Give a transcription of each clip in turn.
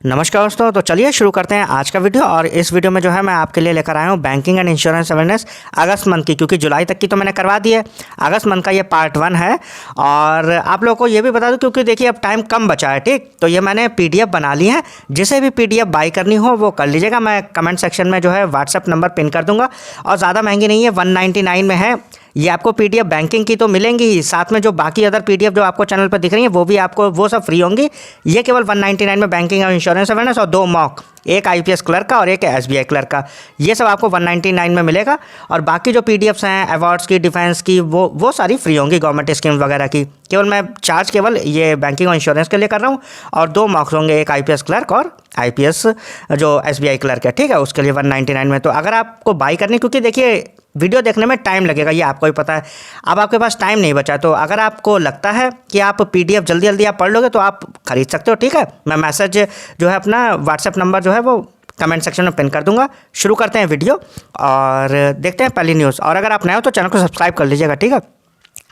नमस्कार दोस्तों, तो चलिए शुरू करते हैं आज का वीडियो। और इस वीडियो में जो है मैं आपके लिए लेकर आया हूँ banking and insurance awareness August month की, क्योंकि जुलाई तक की तो मैंने करवा दी है। अगस्त मंथ का ये पार्ट 1 है। और आप लोगों को ये भी बता दूँ, क्योंकि देखिए अब टाइम कम बचा है, ठीक। तो ये मैंने PDF बना ली है। जिसे भी PDF बाई करनी हो वो कर लीजिएगा। मैं कमेंट सेक्शन में जो है व्हाट्सएप नंबर पिन कर दूँगा। और ज़्यादा महंगी नहीं है, 199 में है। ये आपको PDF बैंकिंग की तो मिलेंगी ही, साथ में जो बाकी अदर PDF जो आपको चैनल पर दिख रही है वो भी आपको वो सब फ्री होंगी। ये केवल 199 में बैंकिंग और इंश्योरेंस अवेयरनेस और 2 मॉक, एक IPS क्लर्क का और एक SBI क्लर्क का, ये सब आपको 199 में मिलेगा। और बाकी जो PDFs हैं अवार्ड्स की, डिफेंस की, वो सारी फ्री होंगी, गवर्नमेंट स्कीम वगैरह की। केवल मैं चार्ज केवल ये बैंकिंग और इंश्योरेंस के लिए कर रहा हूँ। और 2 मॉक्स होंगे, एक IPS क्लर्क और IPS जो SBI क्लर्क है, ठीक है, उसके लिए 199 में। तो अगर आपको बाई करनी, क्योंकि देखिए वीडियो देखने में टाइम लगेगा, ये आपको भी पता है। अब आपके पास टाइम नहीं बचा, तो अगर आपको लगता है कि आप PDF जल्दी जल्दी आप पढ़ लोगे तो आप खरीद सकते हो, ठीक है। मैं मैसेज जो है अपना व्हाट्सएप नंबर जो है वो कमेंट सेक्शन में पिन कर दूंगा। शुरू करते हैं वीडियो और देखते हैं पहली न्यूज़। और अगर आप नए हो तो चैनल को सब्सक्राइब कर लीजिएगा, ठीक है,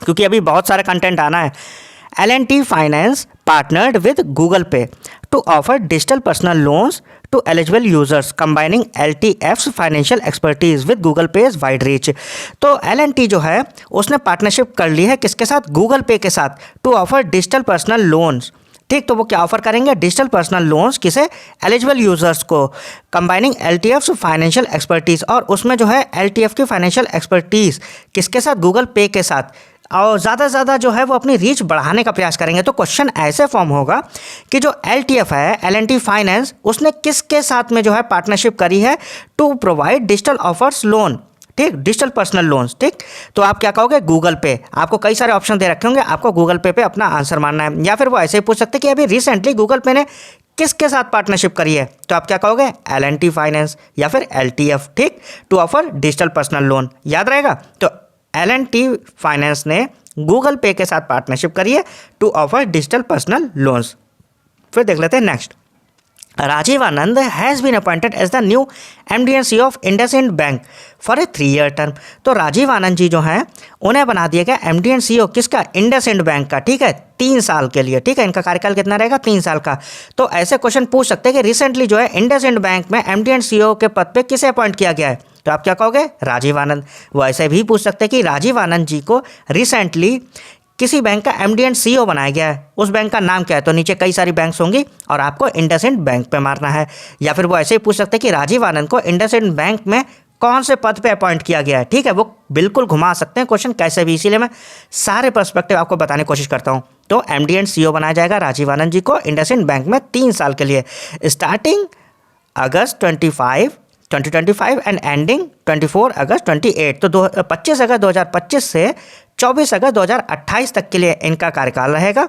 क्योंकि अभी बहुत सारा कंटेंट आना है। L&T Finance partnered with Google Pay to offer digital personal loans to eligible users, combining LTF's financial expertise with Google Pay's wide reach। तो L&T जो है उसने पार्टनरशिप कर ली है किसके साथ? गूगल पे के साथ, to offer digital personal loans, ठीक। तो वो क्या ऑफर करेंगे? डिजिटल पर्सनल लोन्स, किसे? एलिजिबल यूजर्स को, कंबाइनिंग LTF's फाइनेंशियल एक्सपर्टीज़। और उसमें जो है LTF की फाइनेंशियल एक्सपर्टीज़ किसके साथ? गूगल पे के साथ। और ज़्यादा से ज़्यादा जो है वो अपनी रीच बढ़ाने का प्रयास करेंगे। तो क्वेश्चन ऐसे फॉर्म होगा कि जो LTF है, L&T फाइनेंस, उसने किसके साथ में जो है पार्टनरशिप करी है to provide digital offers loan, ठीक, डिजिटल पर्सनल लोन्स, ठीक। तो आप क्या कहोगे? गूगल पे। आपको कई सारे ऑप्शन दे रखे होंगे, आपको गूगल पे अपना आंसर मानना है। या फिर वो ऐसे ही पूछ सकते कि अभी रिसेंटली गूगल पे ने किसके साथ पार्टनरशिप करी है? तो आप क्या कहोगे? L&T फाइनेंस या फिर LTF, ठीक, to offer digital personal loan. याद रहेगा। तो L&T फाइनेंस ने गूगल पे के साथ पार्टनरशिप करी है to offer digital personal loans. फिर देख लेते हैं next. Rajiv Anand has been appointed as the new MD and CEO of IndusInd bank for a 3-year term. तो राजीव आनंद जी जो हैं उन्हें बना दिया गया MD and CEO किसका? इंडसइंड बैंक का, ठीक है, 3 साल के लिए, ठीक है। इनका कार्यकाल कितना रहेगा? 3 साल का। तो ऐसे क्वेश्चन पूछ सकते हैं कि रिसेंटली जो है इंडसइंड बैंक में MD and CEO के पद पे किसे अपॉइंट किया गया है? तो आप क्या कहोगे? राजीव आनंद। वो ऐसे भी पूछ सकते हैं कि राजीव आनंद जी को रिसेंटली किसी बैंक का MD and CEO बनाया गया है, उस बैंक का नाम क्या है? तो नीचे कई सारी बैंक्स होंगी और आपको इंडसइंड बैंक पे मारना है। या फिर वो ऐसे ही पूछ सकते हैं कि राजीव आनंद को इंडसइंड बैंक में कौन से पद पे अपॉइंट किया गया है, ठीक है। वो बिल्कुल घुमा सकते हैं क्वेश्चन कैसे भी, इसीलिए मैं सारे पर्सपेक्टिव आपको बताने की कोशिश करता हूँ। तो MD and CEO बनाया जाएगा राजीव आनंद जी को इंडसइंड बैंक में 3 साल के लिए, स्टार्टिंग अगस्त 2025 एंड एंडिंग 24 अगस्त 28। तो 25 अगस्त 2025 से 24 अगस्त 2028 तक के लिए इनका कार्यकाल रहेगा।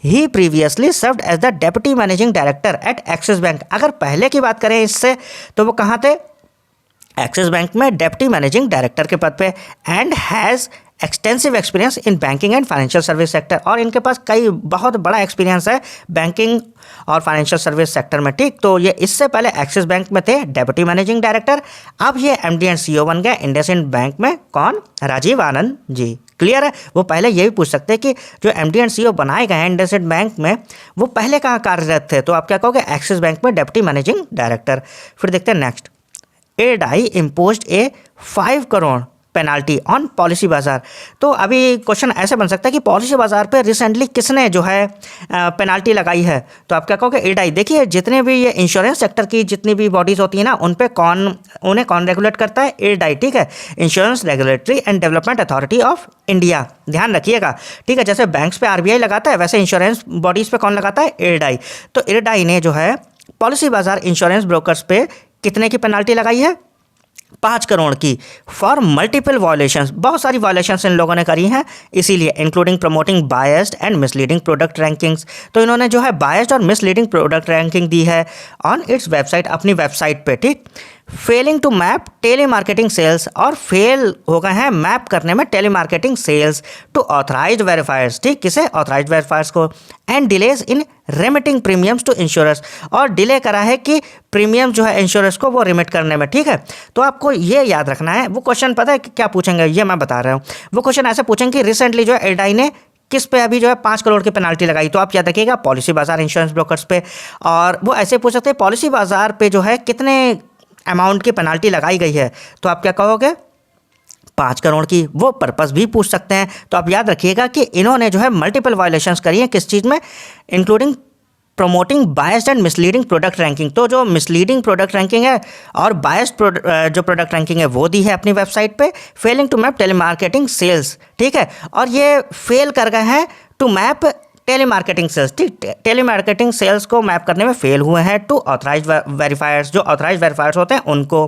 He previously served as the deputy managing director at Axis bank. अगर पहले की बात करें इससे, तो वो कहाँ थे? एक्सिस बैंक में डेप्यूटी मैनेजिंग डायरेक्टर के पद पे। And has extensive experience in banking and financial service sector. और इनके पास कई बहुत बड़ा एक्सपीरियंस है बैंकिंग और फाइनेंशियल सर्विस सेक्टर में, ठीक। तो ये इससे पहले एक्सिस बैंक में थे डेप्यूटी मैनेजिंग डायरेक्टर, अब ये MD and CEO बन गए इंडसइंड बैंक में। कौन? राजीव आनंद जी। क्लियर है। वो पहले ये भी पूछ सकते हैं कि जो MD and CEO बनाए गए हैं इंडसइंड बैंक में, वो पहले कहाँ कार्यरत थे? तो आप क्या कहोगे? एक्सिस बैंक में डेप्यूटी मैनेजिंग डायरेक्टर। फिर देखते हैं next. एडाई imposed A 5 crore penalty on policy बाजार। तो अभी क्वेश्चन ऐसे बन सकता है कि पॉलिसी बाजार पे रिसेंटली किसने जो है पेनाल्टी लगाई है? तो आप क्या कहोगे? एडाई। देखिए जितने भी ये इंश्योरेंस सेक्टर की जितनी भी बॉडीज़ होती है ना, उन्हें कौन रेगुलेट करता है? एडाई, ठीक है, insurance regulatory and development authority of India. ध्यान रखिएगा, ठीक है। जैसे बैंक्स पे RBI लगाता है, वैसे इंश्योरेंस बॉडीज़ पे कौन लगाता है? एडाई। तो एडाई ने जो है पॉलिसी बाजार इंश्योरेंस ब्रोकर्स पे कितने की पेनाल्टी लगाई है? 5 करोड़ की, फॉर मल्टीपल वायलेशंस। बहुत सारी वायलेशंस इन लोगों ने करी हैं, इसीलिए including promoting biased and misleading product rankings. तो इन्होंने जो है बायस्ड और मिसलीडिंग प्रोडक्ट रैंकिंग दी है ऑन इट्स वेबसाइट, अपनी वेबसाइट पे, ठीक। Failing to map telemarketing sales, और फेल हो गए हैं मैप करने में telemarketing sales to authorised verifiers, ठीक, किसे? ऑथराइज्ड वेरीफायर्स को। And delays in remitting premiums to insurers, और डिले करा है कि प्रीमियम जो है इंश्योरर्स को वो रिमिट करने में, ठीक है। तो आपको ये याद रखना है। वो क्वेश्चन पता है कि क्या पूछेंगे? ये मैं बता रहा हूँ। वो क्वेश्चन ऐसे पूछेंगे कि रिसेंटली जो है एडाई ने किस पे अभी जो है 5 करोड़ की पेनाल्टी लगाई, तो आप याद रखिएगा पॉलिसी बाजार इंश्योरेंस ब्रोकर्स पे। और वो ऐसे पूछ सकते हैं पॉलिसी बाजार पे जो है कितने अमाउंट की पेनाल्टी लगाई गई है, तो आप क्या कहोगे 5 करोड़ की। वो पर्पस भी पूछ सकते हैं। तो आप याद रखिएगा कि इन्होंने जो है मल्टीपल वायलेशंस करी हैं किस चीज़ में, including promoting biased and misleading product ranking. तो जो मिसलीडिंग प्रोडक्ट रैंकिंग है और बायस्ड जो प्रोडक्ट रैंकिंग है वो दी है अपनी वेबसाइट पे। Failing to map telemarketing sales, ठीक है, और ये फेल कर गए हैं टू मैप टेलीमार्केटिंग सेल्स, ठीक, टेलीमार्केटिंग सेल्स को मैप करने में फेल हुए हैं टू ऑथराइज वेरीफायर्स, जो ऑथराइज वेरीफायर्स होते हैं उनको।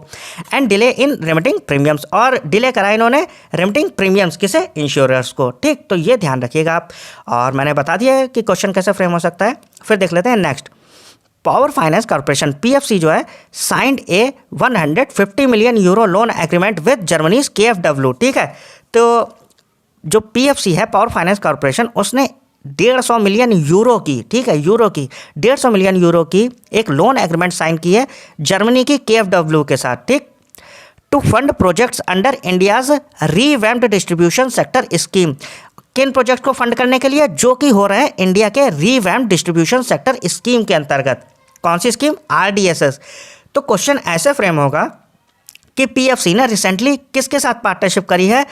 And delay in remitting premiums, और डिले करा इन्होंने रेमिटिंग प्रीमियम्स किसे, इंश्योरर्स को, ठीक। तो ये ध्यान रखिएगा आप। और मैंने बता दिया है कि क्वेश्चन कैसे फ्रेम हो सकता है। फिर देख लेते हैं next. Power finance corporation PFC जो है signed A 150 million euro loan agreement with Germany's KfW, ठीक है। तो जो पीएफसी है पावर फाइनेंस कॉर्पोरेशन, उसने 150 मिलियन यूरो की, ठीक है, यूरो की 150 मिलियन यूरो की एक लोन एग्रीमेंट साइन की है जर्मनी की KfW के साथ, ठीक, to fund projects under India's revamped distribution sector scheme. किन प्रोजेक्ट को फंड करने के लिए, जो कि हो रहे हैं इंडिया के रीवैम्प्ड डिस्ट्रीब्यूशन सेक्टर स्कीम के अंतर्गत। कौन सी स्कीम, RDSS। तो क्वेश्चन ऐसे फ्रेम होगा कि पीएफसी ने रिसेंटली किसके साथ पार्टनरशिप करी है,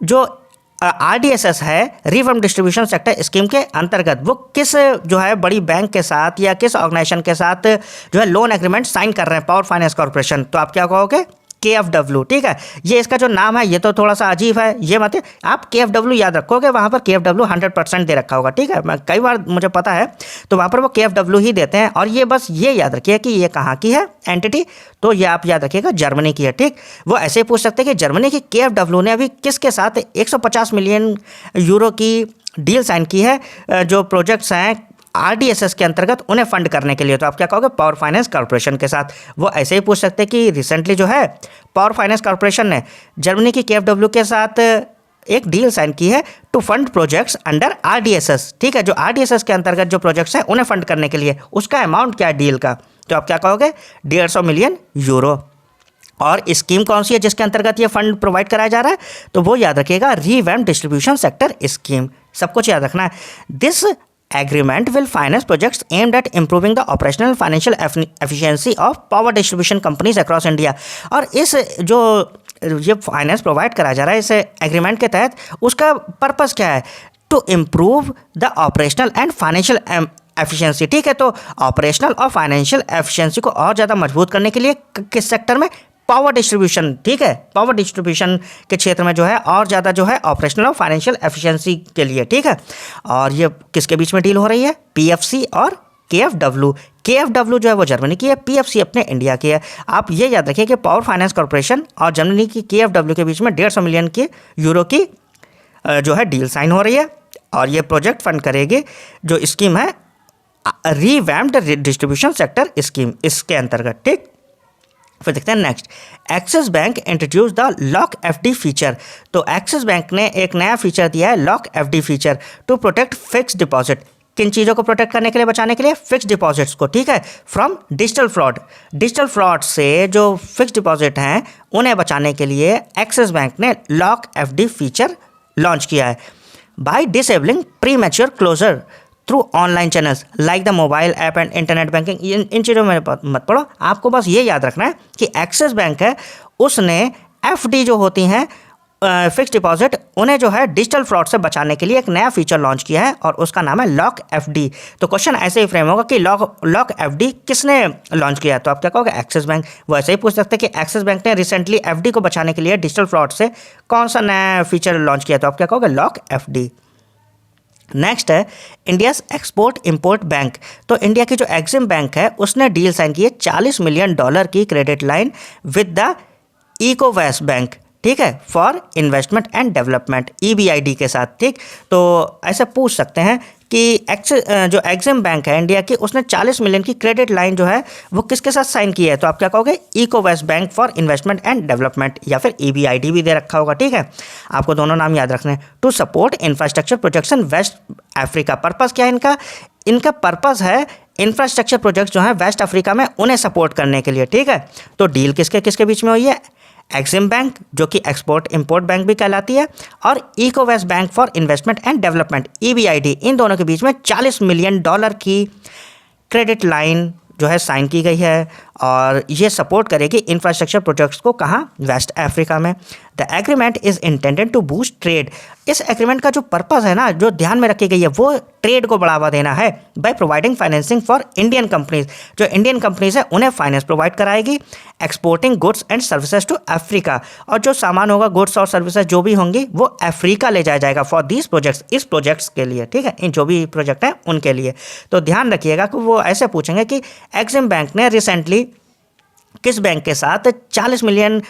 जो RDSS है रीवैम्प्ड डिस्ट्रीब्यूशन सेक्टर स्कीम के अंतर्गत, वो किस जो है बड़ी बैंक के साथ या किस ऑर्गेनाइजेशन के साथ जो है लोन एग्रीमेंट साइन कर रहे हैं पावर फाइनेंस कॉर्पोरेशन। तो आप क्या कहोगे, KfW, ठीक है। ये इसका जो नाम है ये तो थोड़ा सा अजीब है, ये मत, आप KfW याद रखोगे, वहाँ पर KfW 100% दे रखा होगा, ठीक है। मैं कई बार मुझे पता है, तो वहाँ पर वो KfW ही देते हैं। और ये बस ये याद रखिए कि ये कहाँ की है एंटिटी, तो ये आप याद रखिएगा जर्मनी की है, ठीक। वो ऐसे ही पूछ सकते हैं कि जर्मनी की KfW ने अभी किसके साथ 150 मिलियन यूरो की डील साइन की है, जो प्रोजेक्ट्स हैं RDSS के अंतर्गत उन्हें फंड करने के लिए। तो आप क्या कहोगे, पावर फाइनेंस कॉर्पोरेशन के साथ। वो ऐसे ही पूछ सकते हैं कि रिसेंटली जो है पावर फाइनेंस कॉर्पोरेशन ने जर्मनी की KfW के साथ एक डील साइन की है to fund projects under RDSS, ठीक है, जो RDSS के अंतर्गत जो प्रोजेक्ट्स हैं उन्हें फंड करने के लिए। उसका अमाउंट क्या है डील का, तो आप क्या कहोगे 150 मिलियन यूरो। और स्कीम कौन सी है जिसके अंतर्गत ये फंड प्रोवाइड कराया जा रहा है, तो वो याद रखिएगा रीवैम्प्ड डिस्ट्रीब्यूशन सेक्टर स्कीम। सब कुछ याद रखना है। This agreement will finance projects aimed at improving the operational and financial efficiency of power distribution companies across India। और इस जो ये फाइनेंस प्रोवाइड कराया जा रहा है इस एग्रीमेंट के तहत, उसका पर्पस क्या है, to improve the operational and financial efficiency, ठीक है। तो ऑपरेशनल और फाइनेंशियल एफिशिएंसी को और ज़्यादा मजबूत करने के लिए किस सेक्टर में, पावर डिस्ट्रीब्यूशन, ठीक है, पावर डिस्ट्रीब्यूशन के क्षेत्र में जो है और ज़्यादा जो है ऑपरेशनल और फाइनेंशियल एफिशिएंसी के लिए, ठीक है। और ये किसके बीच में डील हो रही है, पीएफसी और KfW। KfW जो है वो जर्मनी की है, पीएफसी अपने इंडिया की है। आप ये याद रखिए कि पावर फाइनेंस कॉर्पोरेशन और जर्मनी की KfW के बीच में 150 मिलियन की यूरो की जो है डील साइन हो रही है। और ये प्रोजेक्ट फंड करेगी जो स्कीम है रीवैम्प्ड डिस्ट्रीब्यूशन सेक्टर स्कीम, इसके अंतर्गत, ठीक। फिर देखते हैं next. Axis bank introduce the lock FD feature. तो एक्सिस बैंक ने एक नया फीचर दिया है lock FD feature to protect fix deposit. किन चीज़ों को प्रोटेक्ट करने के लिए, बचाने के लिए, फिक्स डिपॉजिट्स को, ठीक है, from digital fraud. Digital fraud से जो फिक्स डिपॉजिट हैं उन्हें बचाने के लिए एक्सिस बैंक ने लॉक FD फीचर लॉन्च किया है by disabling premature closure through online channels like the mobile app and internet banking. इन चीज़ों में मत पढ़ो, आपको बस ये याद रखना है कि एक्सिस बैंक है उसने FD जो होती हैं फिक्स डिपॉजिट, उन्हें जो है डिजिटल फ्रॉड से बचाने के लिए एक नया फीचर लॉन्च किया है और उसका नाम है लॉक FD। तो क्वेश्चन ऐसे ही फ्रेम होगा कि लॉक FD किसने लॉन्च किया है, तो आप क्या कहोगे एक्सिस बैंक। वो ऐसे ही पूछ सकते हैं कि एक्सिस बैंक ने रिसेंटली FD को बचाने के लिए डिजिटल फ्रॉड से कौन सा नया फीचर लॉन्च किया, तो आप क्या कहोगे लॉक FD। नेक्स्ट है इंडियाज एक्सपोर्ट इंपोर्ट बैंक। तो इंडिया की जो एग्जिम बैंक है उसने डील साइन की है $40 मिलियन की क्रेडिट लाइन विद द इकोवैस बैंक, ठीक है, for investment and development, EBID के साथ, ठीक। तो ऐसे पूछ सकते हैं कि जो एग्जिम बैंक है इंडिया की, उसने 40 मिलियन की क्रेडिट लाइन जो है वो किसके साथ साइन की है, तो आप क्या कहोगे इकोवैस bank for investment and development, या फिर EBID भी दे रखा होगा, ठीक है। आपको दोनों नाम याद रखने हैं। To support infrastructure projection west Africa. Purpose क्या है इनका पर्पस है इंफ्रास्ट्रक्चर प्रोजेक्ट जो है वेस्ट अफ्रीका में उन्हें सपोर्ट करने के लिए, ठीक है। तो डील किसके किसके बीच में हुई है, एक्सिम बैंक जो कि एक्सपोर्ट इंपोर्ट बैंक भी कहलाती है, और इकोवैस bank for investment and development EBID, इन दोनों के बीच में $40 मिलियन की क्रेडिट लाइन जो है साइन की गई है, और ये सपोर्ट करेगी इंफ्रास्ट्रक्चर प्रोजेक्ट्स को। कहाँ? वेस्ट अफ्रीका में। The agreement is intended to boost trade. इस एग्रीमेंट का जो पर्पस है ना, जो ध्यान में रखी गई है, वो ट्रेड को बढ़ावा देना है by providing financing for Indian companies. जो इंडियन कंपनीज है उन्हें फाइनेंस प्रोवाइड कराएगी, exporting goods and services to Africa, और जो सामान होगा, गुड्स और सर्विसेज जो भी होंगी, वो अफ्रीका ले जाया जाएगा फॉर दीज प्रोजेक्ट्स, इस प्रोजेक्ट्स के लिए, ठीक है, इन जो भी प्रोजेक्ट हैं उनके लिए। तो ध्यान रखिएगा कि वो ऐसे पूछेंगे कि एक्सिम बैंक ने रिसेंटली किस बैंक के साथ $40 मिलियन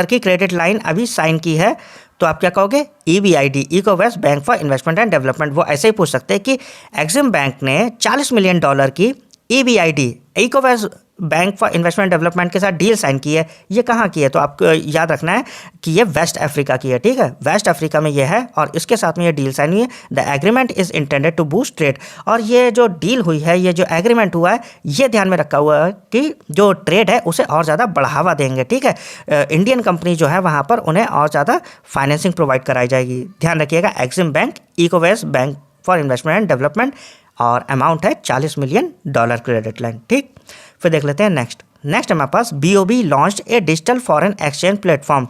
की क्रेडिट लाइन अभी साइन की है, तो आप क्या कहोगे? EBID, इकोवैस bank for investment and development. वो ऐसे ही पूछ सकते हैं कि एक्सिम बैंक ने $40 मिलियन की EBID, इकोवैस बैंक फॉर इन्वेस्टमेंट डेवलपमेंट के साथ डील साइन की है, ये कहाँ की है? तो आपको याद रखना है कि ये वेस्ट अफ्रीका की है, ठीक है, वेस्ट अफ्रीका में ये है, और इसके साथ में ये डील साइन हुई है। The agreement is intended to boost trade, और ये जो डील हुई है, ये जो एग्रीमेंट हुआ है, ये ध्यान में रखा हुआ है कि जो ट्रेड है उसे और ज़्यादा बढ़ावा देंगे, ठीक है। इंडियन कंपनी जो है वहाँ पर उन्हें और ज़्यादा फाइनेंसिंग प्रोवाइड कराई जाएगी। ध्यान रखिएगा, एक्सिम बैंक, इकोवैस bank for investment and development, और अमाउंट है $40 मिलियन क्रेडिट लाइन, ठीक। फिर देख लेते हैं नेक्स्ट हमारे पास BOB launched A digital foreign exchange platform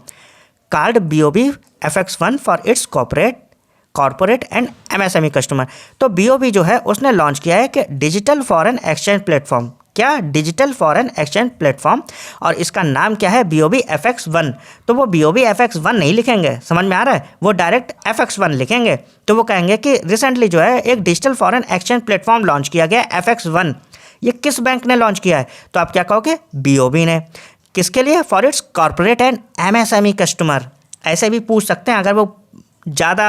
called BOB FX1 for its corporate and MSME customer. तो BOB जो है उसने लॉन्च किया है कि डिजिटल फॉरेन एक्सचेंज प्लेटफॉर्म, क्या? डिजिटल फॉरेन एक्सचेंज प्लेटफॉर्म, और इसका नाम क्या है? BOB FX1। तो वो BOB FX1 नहीं लिखेंगे, समझ में आ रहा है, वो डायरेक्ट FX1 लिखेंगे। तो वो कहेंगे कि रिसेंटली जो है एक digital foreign exchange platform launch किया गया FX1। ये किस बैंक ने लॉन्च किया है? तो आप क्या कहोगे? BOB ने। किसके लिए? For its corporate and MSME customer. ऐसे भी पूछ सकते हैं, अगर वो ज़्यादा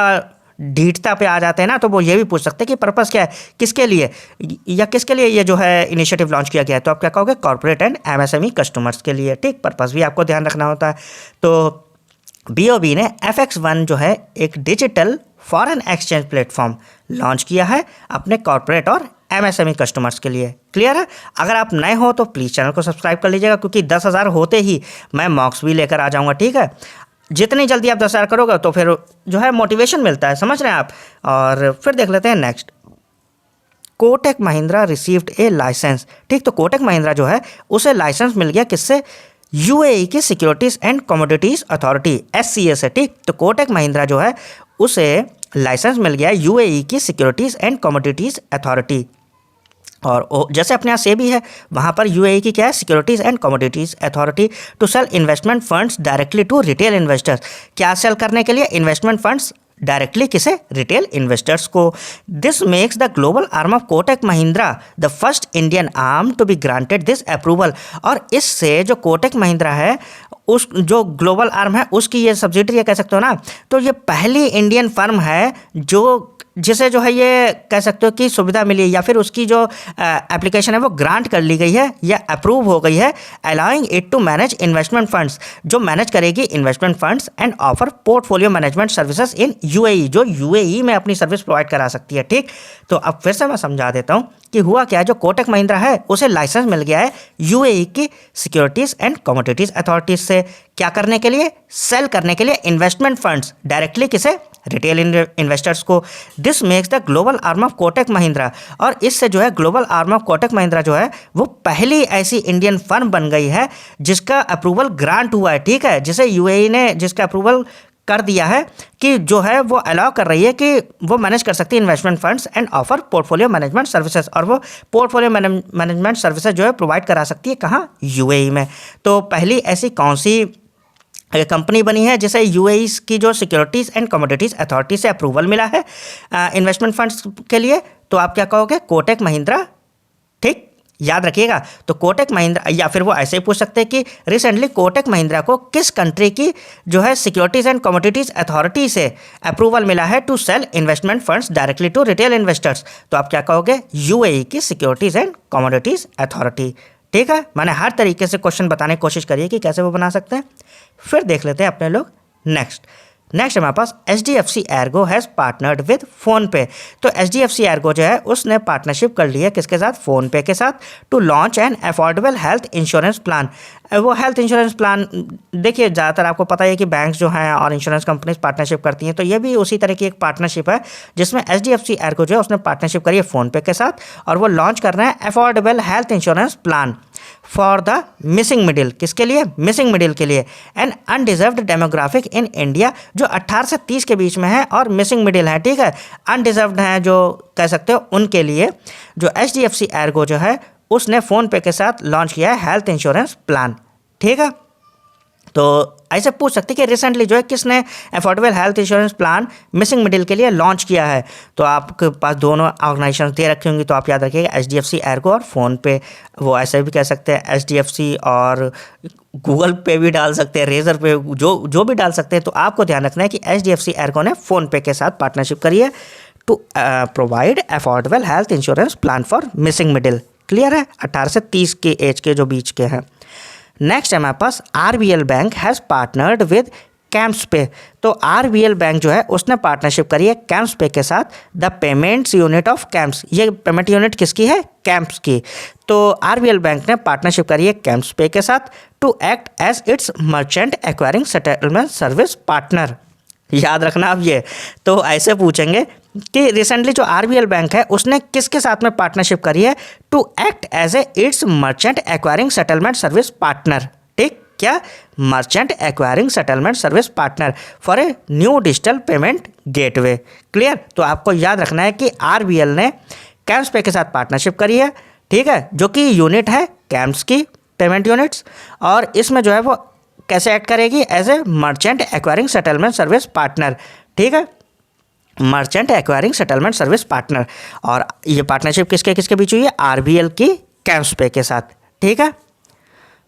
ढीठता पे आ जाते हैं ना, तो वो ये भी पूछ सकते हैं कि पर्पस क्या है, किसके लिए, या किसके लिए ये जो है इनिशिएटिव लॉन्च किया गया है। तो आप क्या कहोगे? कॉर्पोरेट एंड MSME कस्टमर्स के लिए, ठीक। पर्पस भी आपको ध्यान रखना होता है। तो BOB ने FX1 जो है एक digital foreign exchange platform launch किया है अपने कॉर्पोरेट और MSME कस्टमर्स के लिए। क्लियर है? अगर आप नए हो तो प्लीज़ चैनल को सब्सक्राइब कर लीजिएगा, क्योंकि 10,000 होते ही मैं मॉक्स भी लेकर आ जाऊंगा, ठीक है। जितनी जल्दी आप 10,000 करोगे तो फिर जो है मोटिवेशन मिलता है, समझ रहे हैं आप। और फिर देख लेते हैं next, Kotak Mahindra received a licence, ठीक। तो कोटक महिंद्रा जो है उसे लाइसेंस मिल गया, किससे? UAE की securities and commodities authority, SCA से, ठीक। तो कोटक महिंद्रा जो है उसे लाइसेंस मिल गया UAE की सिक्योरिटीज़ एंड कमोडिटीज़ अथॉरिटी, और जैसे अपने यहाँ से भी है, वहाँ पर UAE की क्या है? Securities and commodities authority to sell investment funds directly to retail investors. क्या सेल करने के लिए? इन्वेस्टमेंट फंड्स डायरेक्टली किसे? रिटेल इन्वेस्टर्स को। This makes the global arm of Kotak Mahindra the first Indian arm to be granted this approval, और इससे जो कोटक महिंद्रा है, उस जो ग्लोबल आर्म है उसकी ये सब्सिडरी कह सकते हो ना, तो ये पहली इंडियन फर्म है जो जिसे जो है ये कह सकते हो कि सुविधा मिली, या फिर उसकी जो एप्लीकेशन है वो ग्रांट कर ली गई है या अप्रूव हो गई है, allowing it to manage investment funds, जो मैनेज करेगी investment funds and offer portfolio management services in UAE, जो UAE में अपनी सर्विस प्रोवाइड करा सकती है, ठीक। तो अब फिर से मैं समझा देता हूँ कि हुआ क्या है। जो कोटक महिंद्रा है उसे लाइसेंस मिल गया है UAE की सिक्योरिटीज़ एंड कमोडिटीज़ अथॉरिटीज़ से, क्या करने के लिए? सेल करने के लिए इन्वेस्टमेंट फंड्स डायरेक्टली किसे? रिटेल इन्वेस्टर्स को। This makes the global arm of Kotak Mahindra, और इससे जो है global arm of Kotak Mahindra जो है वो पहली ऐसी इंडियन फर्म बन गई है जिसका अप्रूवल ग्रांट हुआ है, ठीक है, जिसे UAE ने जिसका अप्रूवल कर दिया है कि जो है वो अलाउ कर रही है कि वो मैनेज कर सकती है investment funds and offer portfolio management services, और वो पोर्टफोलियो मैनेजमेंट सर्विसेज जो है प्रोवाइड करा सकती है, कहाँ? UAE में। तो पहली ऐसी कौन सी कंपनी बनी है जिसे UAE की जो सिक्योरिटीज़ एंड कमोडिटीज़ अथॉरिटी से अप्रूवल मिला है इन्वेस्टमेंट फंड्स के लिए? तो आप क्या कहोगे? कोटक महिंद्रा, ठीक। याद रखिएगा। तो कोटक महिंद्रा, या फिर वो ऐसे ही पूछ सकते हैं कि रिसेंटली कोटक महिंद्रा को किस कंट्री की जो है सिक्योरिटीज़ एंड कमोडिटीज़ अथॉरिटी से अप्रूवल मिला है to sell investment funds directly to retail investors? तो आप क्या कहोगे? UAE की सिक्योरिटीज़ एंड कमोडिटीज़ अथॉरिटी, ठीक है। मैंने हर तरीके से क्वेश्चन बताने की कोशिश करी है कि कैसे वो बना सकते हैं। फिर देख लेते हैं अपने लोग नेक्स्ट हमारे पास HDFC Ergo has partnered with PhonePe. तो HDFC एर्गो जो है उसने पार्टनरशिप कर ली है किसके साथ, फ़ोनपे के साथ, to launch an affordable health insurance plan. वो हेल्थ इंश्योरेंस प्लान देखिए ज़्यादातर आपको पता है कि बैंक जो हैं और इंश्योरेंस कंपनीज पार्टनरशिप करती हैं, तो ये भी उसी तरह की एक पार्टनरशिप है जिसमें HDFC एर्गो जो है उसने पार्टनरशिप करी है फ़ोनपे के साथ और वो लॉन्च कर रहे हैं affordable health insurance plan for the missing middle. किसके लिए, मिसिंग मिडिल के लिए। And undeserved demographic in India, जो 18 से 30 के बीच में है और मिसिंग मिडिल है, ठीक है, अनडिजर्व्ड हैं जो कह सकते हो, उनके लिए जो HDFC एर्गो जो है उसने फ़ोनपे के साथ लॉन्च किया है हेल्थ इंश्योरेंस प्लान, ठीक है। तो ऐसे पूछ सकते हैं कि रिसेंटली जो है किसने affordable health insurance plan missing middle के लिए लॉन्च किया है। तो आपके पास दोनों ऑर्गेनाइजेशन दे रखी होंगी, तो आप याद रखिएगा HDFC एर्गो और फ़ोनपे। वो ऐसे भी कह सकते हैं HDFC और गूगल पे भी डाल सकते हैं, रेजर पे, जो भी डाल सकते हैं। तो आपको ध्यान रखना है कि HDFC एर्गो ने फ़ोनपे के साथ पार्टनरशिप करी है to provide affordable health insurance plan for missing middle. Clear है, 18 से 30 के एज के जो बीच के हैं। नेक्स्ट है हमारे पास RBL bank has partnered with CamsPay. तो RBL बैंक जो है उसने पार्टनरशिप करी है कैम्प्सपे के साथ, the payments unit of camps. ये पेमेंट यूनिट किसकी है, कैम्प्स की। तो RBL बैंक ने पार्टनरशिप करी है कैम्प्सपे के साथ to act as its merchant acquiring settlement service partner. याद रखना आप ये। तो ऐसे पूछेंगे कि रिसेंटली जो RBL बैंक है उसने किसके साथ में पार्टनरशिप करी है, to act as a its merchant acquiring settlement service partner. ठीक, क्या, merchant acquiring settlement service partner for a new digital payment gateway. Clear. तो आपको याद रखना है कि RBL ने कैम्प्सपे के साथ पार्टनरशिप करी है, ठीक है, जो कि यूनिट है कैम्प्स की पेमेंट यूनिट्स, और इसमें जो है वो कैसे एक्ट करेगी, as a merchant acquiring settlement service partner. ठीक है, merchant acquiring settlement service partner. और ये पार्टनरशिप किसके किसके बीच हुई है, RBL की कैम्प्सपे के साथ। ठीक है,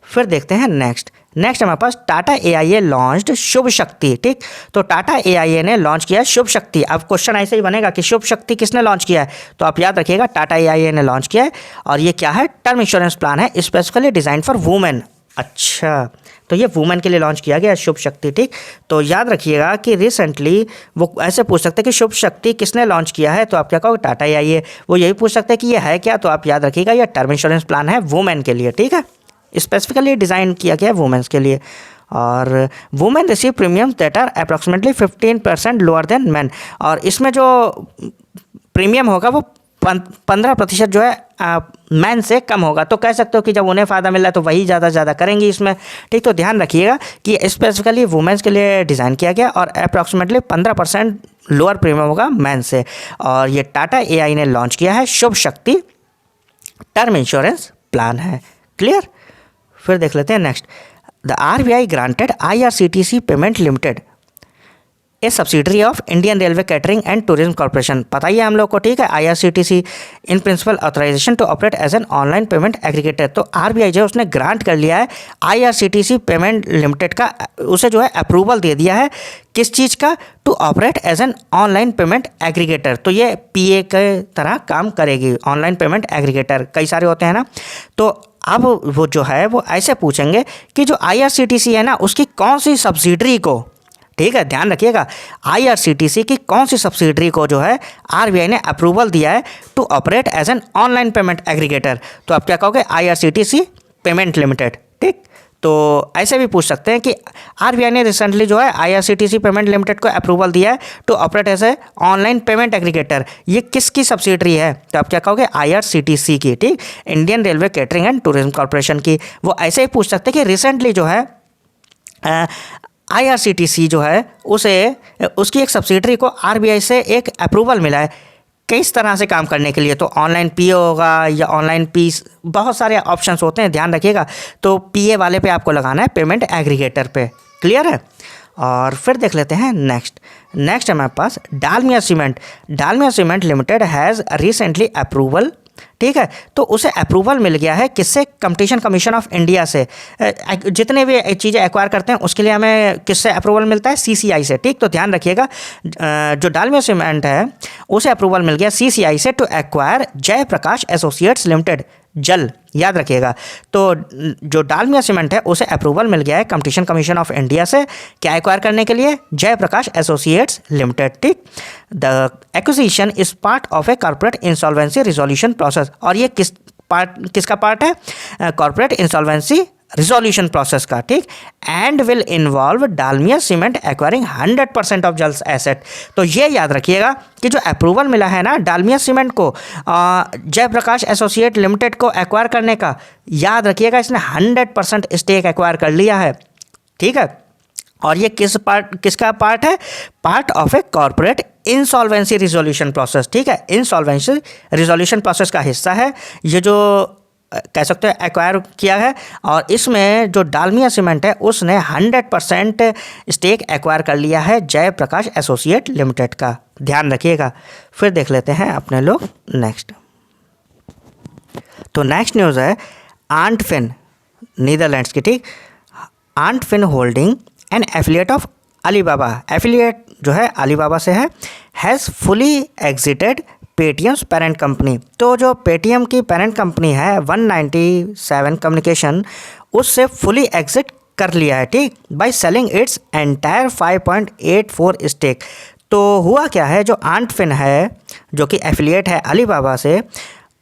फिर देखते हैं नेक्स्ट हमारे पास टाटा AIA लॉन्च्ड शुभ शक्ति। ठीक, तो टाटा AIA ने लॉन्च किया है शुभ शक्ति। अब क्वेश्चन ऐसे ही बनेगा कि शुभ शक्ति किसने लॉन्च किया है, तो आप याद रखिएगा टाटा AIA ने लॉन्च किया है, और ये क्या है, टर्म इंश्योरेंस प्लान है स्पेसिफिकली डिज़ाइन फॉर वुमेन। अच्छा, तो ये वुमेन के लिए लॉन्च किया गया शुभ शक्ति। ठीक, तो याद रखिएगा कि रिसेंटली वो ऐसे पूछ सकते हैं कि शुभ शक्ति किसने लॉन्च किया है, तो आप क्या कहोगे, टाटा AIA। वो यही पूछ सकते हैं कि ये है क्या, तो आप याद रखिएगा ये टर्म इंश्योरेंस प्लान है वुमेन के लिए। ठीक है, स्पेसिफिकली डिज़ाइन किया गया है वुमेन्स के लिए। और women receive premiums that are approximately 15% lower than man. और इसमें जो प्रीमियम होगा वो 15% जो है मैन से कम होगा। तो कह सकते हो कि जब उन्हें फ़ायदा मिल रहा है तो वही ज़्यादा करेंगी इसमें। ठीक, तो ध्यान रखिएगा कि स्पेसिफिकली वुमेन्स के लिए डिज़ाइन किया गया और अप्रॉक्सीमेटली 15% लोअर प्रीमियम होगा मैन से। और ये टाटा AI ने लॉन्च किया है Shubh Shakti term insurance plan है। क्लियर। फिर देख लेते हैं next, the RBI granted IRCTC payment limited a subsidiary of Indian railway catering and tourism corporation. पता ही है हम लोग को, ठीक है, IRCTC in principal authorisation to operate as an online payment aggregator. तो RBI जो है उसने ग्रांट कर लिया है IRCTC पेमेंट लिमिटेड का, उसे जो है अप्रूवल दे दिया है किस चीज़ का, to operate as an online payment aggregator. तो ये PA के तरह काम करेगी, ऑनलाइन पेमेंट एग्रीगेटर कई सारे होते हैं ना। तो अब वो जो है वो ऐसे पूछेंगे कि जो IRCTC है ना उसकी कौन सी सब्सिडरी को, ठीक है, ध्यान रखिएगा, IRCTC की कौन सी सब्सिडरी को जो है RBI ने अप्रूवल दिया है to operate as an online payment aggregator. तो आप क्या कहोगे, IRCTC पेमेंट लिमिटेड। ठीक, तो ऐसे भी पूछ सकते हैं कि RBI ने रिसेंटली जो है IRCTC पेमेंट लिमिटेड को अप्रूवल दिया है to operate as a online payment aggregator. ये किसकी सब्सिडरी है, तो आप क्या कहोगे, IRCTC की। ठीक, Indian railway catering and tourism corporation की। वो ऐसे ही पूछ सकते हैं कि रिसेंटली जो है IRCTC जो है उसकी एक सब्सिडरी को RBI से एक अप्रूवल मिला है किस तरह से काम करने के लिए। तो ऑनलाइन PA होगा या ऑनलाइन पीस, बहुत सारे ऑप्शंस होते हैं, ध्यान रखिएगा। तो PA वाले पे आपको लगाना है पेमेंट एग्रीगेटर पे। क्लियर है। और फिर देख लेते हैं नेक्स्ट है हमारे पास Dalmia cement limited has recently approval ठीक है। तो उसे अप्रूवल मिल गया है किससे? कंपटीशन कमीशन ऑफ इंडिया से। जितने भी चीज़ें एक्वायर करते हैं उसके लिए हमें किससे अप्रूवल मिलता है? CCI से। ठीक, तो ध्यान रखिएगा, जो डालमिया सीमेंट है उसे अप्रूवल मिल गया CCI से to acquire Jaiprakash associates limited, JAL, याद रखिएगा। तो जो डालमिया सीमेंट है उसे अप्रूवल मिल गया है कंपटीशन कमीशन ऑफ इंडिया से क्या एक्वायर करने के लिए? Jaiprakash associates limited. ठीक, the acquisition is part of a corporate insolvency resolution process. और ये किसका पार्ट है? कॉर्पोरेट इंसॉल्वेंसी रिजोल्यूशन प्रोसेस का। ठीक, and will involve Dalmia cement acquiring 100% of जल्स एसेट। तो ये याद रखिएगा कि जो अप्रूवल मिला है ना डालमिया सीमेंट को जयप्रकाश एसोसिएट लिमिटेड को एक्वायर करने का, याद रखिएगा इसने 100% स्टेक एक्वायर कर लिया है। ठीक है, और ये किसका पार्ट है? Part of a corporate insolvency resolution process. ठीक है, इंसॉल्वेंसी रिजोल्यूशन प्रोसेस का हिस्सा है ये, जो कह सकते हैं एक्वायर किया है। और इसमें जो डालमिया सीमेंट है उसने 100% स्टेक एक्वायर कर लिया है जयप्रकाश एसोसिएट लिमिटेड का। ध्यान रखिएगा। फिर देख लेते हैं अपने लोग नेक्स्ट। तो नेक्स्ट न्यूज़ है आंट फिन, नीदरलैंड्स की। ठीक, Ant Fin holding an affiliate of Alibaba, affiliate जो है अलीबाबा से है, has fully exited Paytm's parent company. तो जो पेटीएम की पेरेंट कंपनी है 197 कम्युनिकेशन, उससे फुली एग्जिट कर लिया है। ठीक, by selling its entire 5.84 stake. तो हुआ क्या है, जो आंट फिन है जो कि एफिलिएट है अलीबाबा से,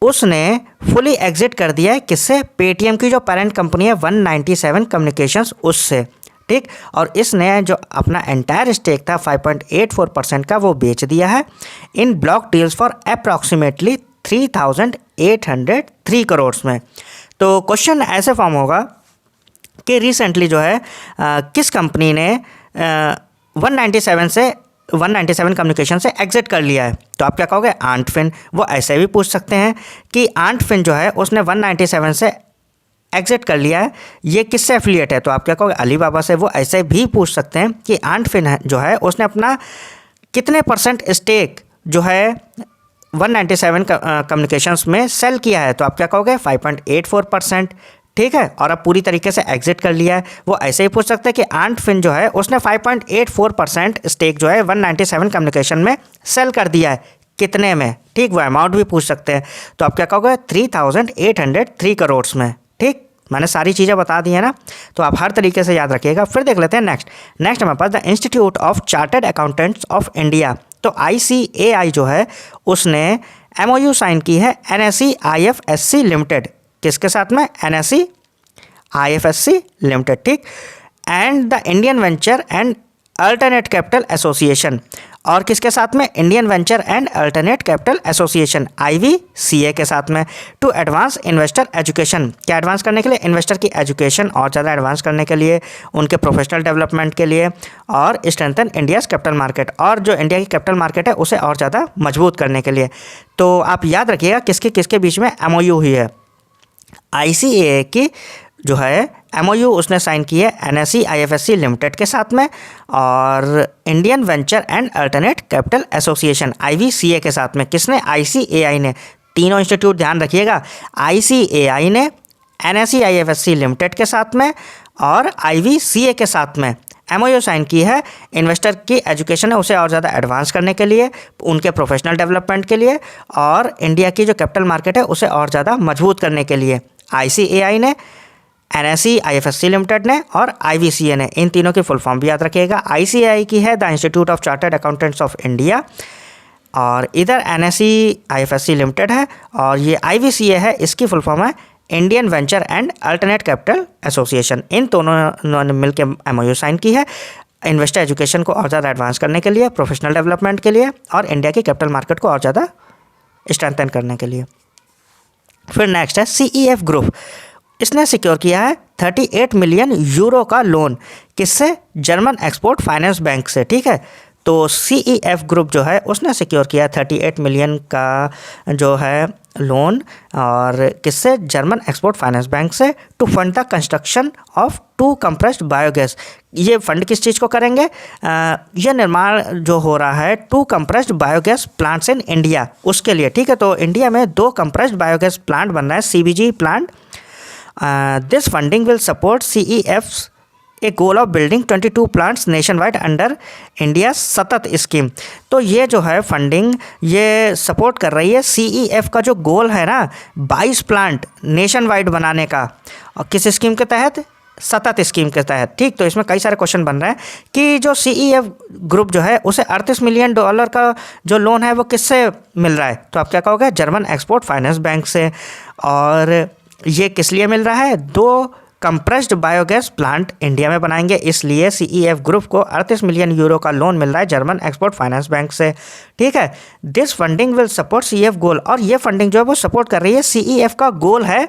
उसने फुली एग्जिट कर दिया है किससे? पेटीएम की जो पेरेंट कंपनी है 197 कम्युनिकेशंस, उससे। ठीक, और इसने जो अपना एंटायर स्टेक था 5.84% का वो बेच दिया है in block deals for approximately 3,803 crore में। तो क्वेश्चन ऐसे फॉर्म होगा कि रिसेंटली जो है किस कंपनी ने 197 कम्युनिकेशन से एग्जिट कर लिया है? तो आप क्या कहोगे? Ant Fin. वो ऐसे भी पूछ सकते हैं कि आंट फिन जो है उसने 197 से एग्जिट कर लिया है, ये किससे एफिलिएट है? तो आप क्या कहोगे? अलीबाबा से। वो ऐसे भी पूछ सकते हैं कि आंट फिन जो है उसने अपना कितने % स्टेक जो है 197 कम्युनिकेशंस में सेल किया है? तो आप क्या कहोगे? 5.84%। ठीक है, और अब पूरी तरीके से एग्जिट कर लिया है। वो ऐसे ही पूछ सकते हैं कि आंट फिन जो है उसने 5.84% स्टेक जो है 197 कम्युनिकेशन में सेल कर दिया है, कितने में? ठीक, वो अमाउंट भी पूछ सकते हैं। तो आप क्या कहोगे? 3,803 करोड़ में। ठीक, मैंने सारी चीज़ें बता दी है ना, तो आप हर तरीके से याद रखिएगा। फिर देख लेते हैं नेक्स्ट हमारे पास the institute of chartered accountants of India. तो ICAI जो है उसने MOU साइन की है NSE IFSC लिमिटेड, किसके साथ में? NSE IFSC limited. ठीक, and the Indian venture and alternate capital association, और किसके साथ में? Indian venture and alternate capital association IVCA के साथ में, टू एडवांस इन्वेस्टर एजुकेशन। क्या एडवांस करने के लिए? इन्वेस्टर की एजुकेशन और ज़्यादा एडवांस करने के लिए, उनके प्रोफेशनल डेवलपमेंट के लिए, और स्ट्रेंथन इंडियाज़ कैपिटल मार्केट, और जो इंडिया की कैपिटल मार्केट है उसे और ज़्यादा मजबूत करने के लिए। तो आप याद रखिएगा किसके किसके बीच में MOU हुई है। ICAI की जो है MOU उसने साइन की है NSE IFSC लिमिटेड के साथ में, और Indian venture and alternate capital association IVCA के साथ में। किसने? ICAI ने। तीनों इंस्टीट्यूट ध्यान रखिएगा, ICAI ने NSE IFSC लिमिटेड के साथ में और IVCA के साथ में MOU साइन की है। इन्वेस्टर की एजुकेशन है उसे और ज़्यादा एडवांस करने के लिए, उनके प्रोफेशनल डेवलपमेंट के लिए, और इंडिया की जो कैपिटल मार्केट है उसे और ज़्यादा मजबूत करने के लिए। ICAI ने, NSE IFSC लिमिटेड ने और IVCA ने, इन तीनों की फुल फॉर्म भी याद रखिएगा। ICAI की है the institute of chartered accountants of India, और इधर NSE IFSC लिमिटेड है, और ये IVCA है, इसकी फुल फॉर्म है Indian venture and alternate capital association. इन दोनों ने मिलकर MOU साइन की है इन्वेस्टर एजुकेशन को और ज़्यादा एडवांस करने के लिए, प्रोफेशनल डेवलपमेंट के लिए, और इंडिया की कैपिटल मार्केट को और ज़्यादा स्ट्रेंथन करने के लिए। फिर नेक्स्ट है CEF ग्रुप। इसने सिक्योर किया है 38 मिलियन यूरो का लोन, किससे? जर्मन एक्सपोर्ट फाइनेंस बैंक से। ठीक है, तो CEF ग्रुप जो है उसने सिक्योर किया 38 मिलियन का जो है लोन, और किससे? जर्मन एक्सपोर्ट फाइनेंस बैंक से, to fund the construction of 2 compressed biogas. ये फंड किस चीज़ को करेंगे? यह निर्माण जो हो रहा है 2 compressed biogas plants in India, उसके लिए। ठीक है, तो इंडिया में 2 कंप्रेस्ड बायोगैस प्लांट बन रहा है, CBG plant. This funding will support CEF's A goal of building 22 plants nation wide under India सतत स्कीम। तो ये जो है फंडिंग ये सपोर्ट कर रही है CEF का जो गोल है ना 22 प्लांट नेशन वाइड बनाने का, और किस स्कीम के तहत? सतत स्कीम के तहत। ठीक, तो इसमें कई सारे क्वेश्चन बन रहे हैं कि जो CEF ग्रुप जो है उसे $38 मिलियन का जो लोन है वो किससे मिल रहा है? तो आप क्या कहोगे? जर्मन एक्सपोर्ट फाइनेंस बैंक से। और ये किस लिए मिल रहा है? 2 कंप्रेस्ड बायोगैस प्लांट इंडिया में बनाएंगे, इसलिए CEF ग्रुप को 38 मिलियन यूरो का लोन मिल रहा है जर्मन एक्सपोर्ट फाइनेंस बैंक से। ठीक है, this funding will support CEF गोल, और ये फंडिंग जो है वो सपोर्ट कर रही है CEF का गोल है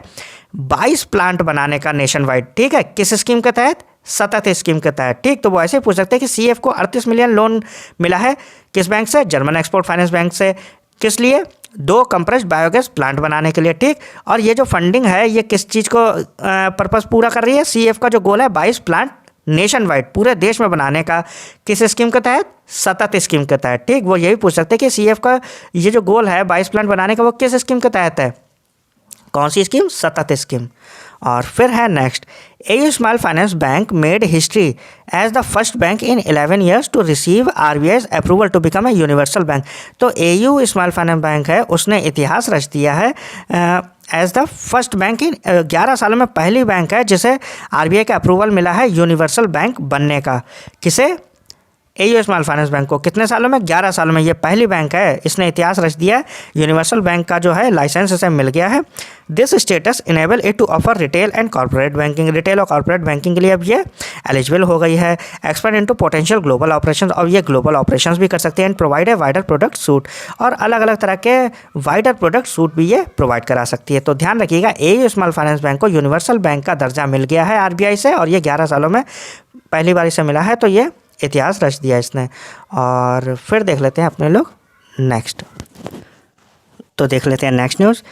22 प्लांट बनाने का नेशन वाइड। ठीक है, किस स्कीम के तहत? सतत स्कीम के तहत। ठीक, तो वो ऐसे पूछ सकते हैं कि CEF को 38 मिलियन लोन मिला है किस बैंक से? जर्मन एक्सपोर्ट फाइनेंस बैंक से। किस लिए? 2 कंप्रेस्ड बायोगैस प्लांट बनाने के लिए। ठीक, और ये जो फंडिंग है ये किस चीज़ को पर्पस पूरा कर रही है? CEF का जो गोल है 22 प्लांट नेशन वाइड पूरे देश में बनाने का, किस स्कीम के तहत? सतत स्कीम के तहत। ठीक, वो यही पूछ सकते हैं कि CEF का ये जो गोल है 22 प्लांट बनाने का वो किस स्कीम के तहत है? कौन सी स्कीम? सतत स्कीम। और फिर है next, AU small finance bank made history as the first bank in 11 years to receive RBI's approval to become a universal bank. तो AU स्मॉल फाइनेंस बैंक है उसने इतिहास रच दिया है as the first bank in 11 सालों में पहली बैंक है जिसे RBI का अप्रूवल मिला है यूनिवर्सल बैंक बनने का। किसे? AU स्मॉल फाइनेंस बैंक को। कितने सालों में? 11 सालों में। ये पहली बैंक है, इसने इतिहास रच दिया है। यूनिवर्सल बैंक का जो है लाइसेंस इसे मिल गया है। This status enable it to offer retail and corporate banking. Retail और कॉर्पोरेट बैंकिंग के लिए अब ये एलिजिबल हो गई है। Expand into potential global operations, और ये ग्लोबल ऑपरेशंस भी कर सकते हैं। And provide a wider product suite, और अलग अलग तरह के वाइडर प्रोडक्ट सूट भी ये प्रोवाइड करा सकती है। तो ध्यान रखिएगा, AU स्मॉल फाइनेंस बैंक को यूनिवर्सल बैंक का दर्जा मिल गया है RBI से, और ये 11 सालों में पहली बार इसे मिला है। तो ये इतिहास रच दिया इसने। और फिर देख लेते हैं अपने लोग नेक्स्ट। तो देख लेते हैं next news.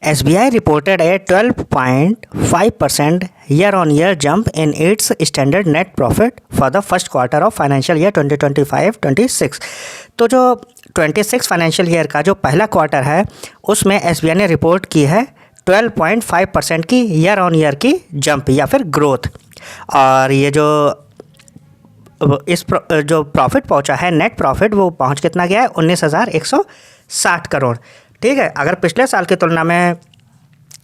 SBI reported A 12.5% year-on-year jump in its standard net profit for the first quarter of financial year 2025-26। तो जो 26 फाइनेंशियल ईयर का जो पहला क्वार्टर है उसमें SBI ने रिपोर्ट की है 12.5% की ईयर-ऑन-ईयर की जंप या फिर ग्रोथ। और ये जो जो प्रॉफिट पहुंचा है, नेट प्रॉफिट, वो पहुंच कितना गया है? 19,160 करोड़। ठीक है, अगर पिछले साल की तुलना में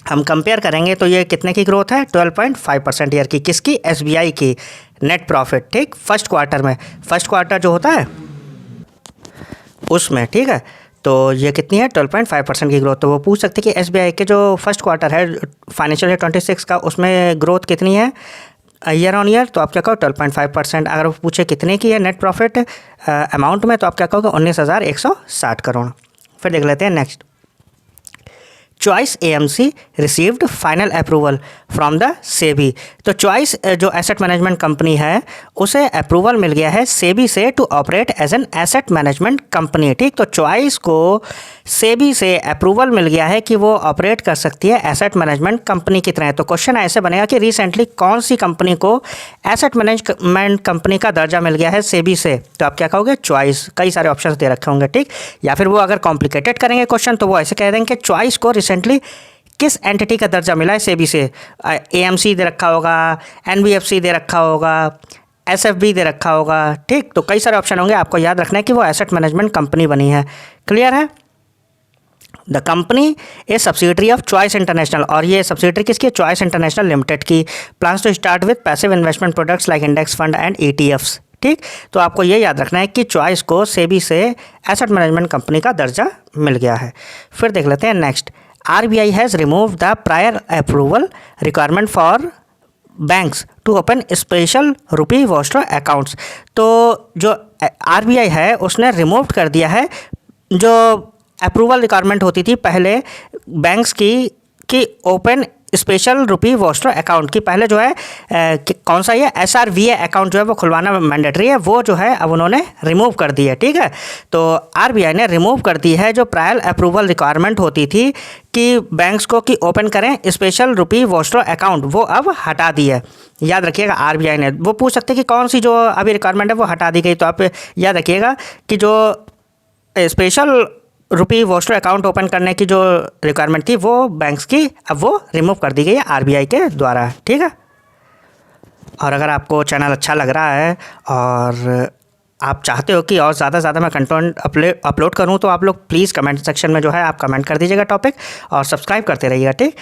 हम कंपेयर करेंगे तो ये कितने की ग्रोथ है? 12.5% ईयर की। किसकी? SBI की नेट प्रॉफिट। ठीक, फर्स्ट क्वार्टर में, फर्स्ट क्वार्टर जो होता है उसमें। ठीक है, तो ये कितनी है? 12.5% की ग्रोथ। तो वो पूछ सकते हैं कि SBI के जो फर्स्ट क्वार्टर है फाइनेंशियल ईयर 26 का, उसमें ग्रोथ कितनी है ईयर ऑन ईयर? तो आप क्या कहो? 12.5%। अगर वो पूछे कितने की है नेट प्रॉफिट अमाउंट में, तो आप क्या कहोगे? 19,160 करोड़। फिर देख लेते हैं next. Choice AMC received final approval from the SEBI. तो चॉइस जो एसेट मैनेजमेंट कंपनी है उसे अप्रूवल मिल गया है सेबी से to operate as an asset management company. ठीक, तो चॉइस को सेबी से अप्रूवल मिल गया है कि वो ऑपरेट कर सकती है एसेट मैनेजमेंट कंपनी की तरह। तो क्वेश्चन ऐसे बनेगा कि रिसेंटली कौन सी कंपनी को एसेट मैनेजमेंट कंपनी का दर्जा मिल गया है सेबी से? तो आप क्या कहोगे? चॉइस। कई सारे ऑप्शंस दे रखे होंगे। ठीक, या फिर वो अगर कॉम्प्लिकेटेड करेंगे क्वेश्चन तो वो ऐसे कह देंगे कि चॉइस को रिसेंटली किस एंटिटी का दर्जा मिला है सेबी से? AMC दे रखा होगा, NBFC दे रखा होगा, SFB दे रखा होगा। ठीक, तो कई सारे ऑप्शन होंगे, आपको याद रखना है कि वो एसेट मैनेजमेंट कंपनी बनी है। क्लियर है? The company a subsidiary of Choice international, और ये सब्सिडरी किसकी? चॉइस इंटरनेशनल लिमिटेड की। Plans to start with passive investment products like index fund and ETFs। ठीक, तो आपको ये याद रखना है कि चॉइस को सेबी से एसेट मैनेजमेंट कंपनी का दर्जा मिल गया है। फिर देख लेते हैं next. RBI has remove the prior approval requirement for banks to open special rupee vostro accounts. तो जो RBI है उसने रिमूव कर दिया है जो अप्रूवल रिक्वायरमेंट होती थी पहले बैंक्स की कि ओपन स्पेशल रुपी वोस्टर अकाउंट की पहले जो है कौन सा ये SRVA अकाउंट जो है वो खुलवाना मैंडेटरी है, वो जो है अब उन्होंने रिमूव कर दी है। ठीक है, तो RBI ने रिमूव कर दी है जो प्रायर अप्रूवल रिक्वायरमेंट होती थी कि बैंक्स को कि ओपन करें स्पेशल रुपी वोस्टर अकाउंट, वो अब हटा दी है। याद रखिएगा RBI ने, वो पूछ सकते हैं कि कौन सी जो अभी रिक्वायरमेंट है वो हटा दी गई, तो आप याद रखिएगा कि जो स्पेशल रुपी वोस्टर अकाउंट ओपन करने की जो रिक्वायरमेंट थी वो बैंक्स की अब वो रिमूव कर दी गई है RBI के द्वारा। ठीक है, और अगर आपको चैनल अच्छा लग रहा है और आप चाहते हो कि और ज़्यादा से ज़्यादा मैं कंटेंट अपलोड करूं, तो आप लोग प्लीज़ कमेंट सेक्शन में जो है आप कमेंट कर दीजिएगा टॉपिक, और सब्सक्राइब करते रहिएगा। ठीक,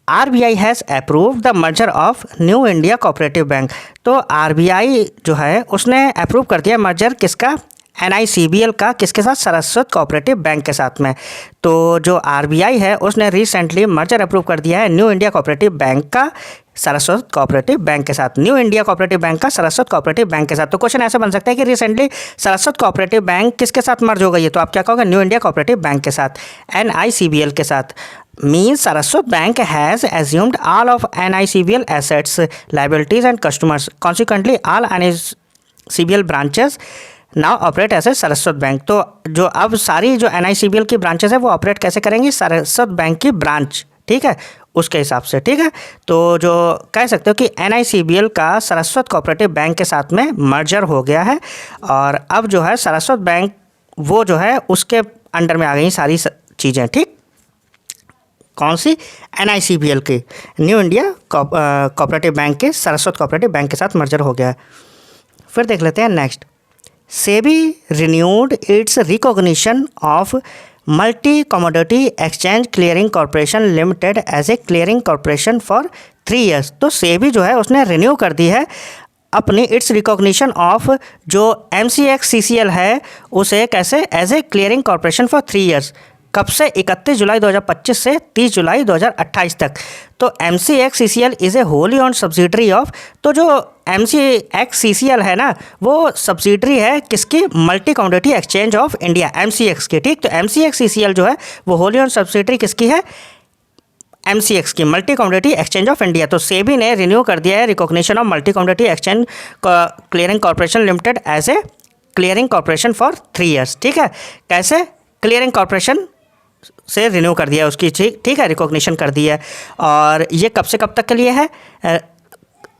RBI has approve the merger of new India cooperative bank. तो RBI जो है उसने अप्रूव कर दिया मर्जर किसका, NICBL का, किसके साथ, सरस्वत कोऑपरेटिव बैंक के साथ में। तो जो RBI है उसने रिसेंटली मर्जर अप्रूव कर दिया है न्यू इंडिया कोऑपरेटिव बैंक का सरस्वत कोऑपरेटिव बैंक के साथ, न्यू इंडिया कोऑपरेटिव बैंक का सरस्वत कोऑपरेटिव बैंक के साथ। तो क्वेश्चन ऐसे बन सकता है कि रिसेंटली सरस्वत कोऑपरेटिव बैंक किसके साथ मर्ज हो गई है, तो आप क्या कहोगे, न्यू इंडिया कोऑपरेटिव बैंक के साथ, NICBL के साथ। Means Saraswat bank has assumed all of NICBL assets, liabilities and customers, consequently all NICBL branches now operate as a Saraswat bank. तो जो अब सारी जो NICBL की ब्रांचेस है वो ऑपरेट कैसे करेंगी, सरस्वत बैंक की ब्रांच। ठीक है, उसके हिसाब से। ठीक है, तो जो कह सकते हो कि NICBL का सरस्वत कोऑपरेटिव बैंक के साथ में मर्जर हो गया है, और अब जो है सरस्वत बैंक वो जो है उसके अंडर में आ गई सारी चीज़ें। ठीक, कौन सी, NICBL की, न्यू इंडिया कोऑपरेटिव बैंक के सरस्वत कोऑपरेटिव बैंक के साथ मर्जर हो गया है। फिर देख लेते हैं next, SEBI renewed its recognition of Multi Commodity Exchange Clearing Corporation Limited as a clearing corporation for 3 years। तो SEBI जो है उसने रिन्यू कर दी है अपनी इट्स रिकॉग्निशन ऑफ जो MCX CCL है उसे कैसे, as a clearing corporation for 3 years। कब से, 31 जुलाई 2025 से 30 जुलाई 2028 तक। तो MCX CCL is a wholly owned subsidiary of, तो जो MCX CCL है ना वो सब्सिडरी है किसकी, multi commodity exchange of India, MCX की। ठीक, तो MCX CCL जो है वो होली ऑन सब्सिडरी किसकी है, MCX की, multi commodity exchange of India. तो SEBI ने रिन्यू कर दिया है recognition of multi commodity exchange clearing corporation limited as a clearing corporation for 3 years। ठीक है, कैसे, क्लियरिंग कॉरपोरेशन से रिन्यू कर दिया उसकी, ठीक है, रिकॉग्निशन कर दी है। और ये कब से कब तक के लिए है,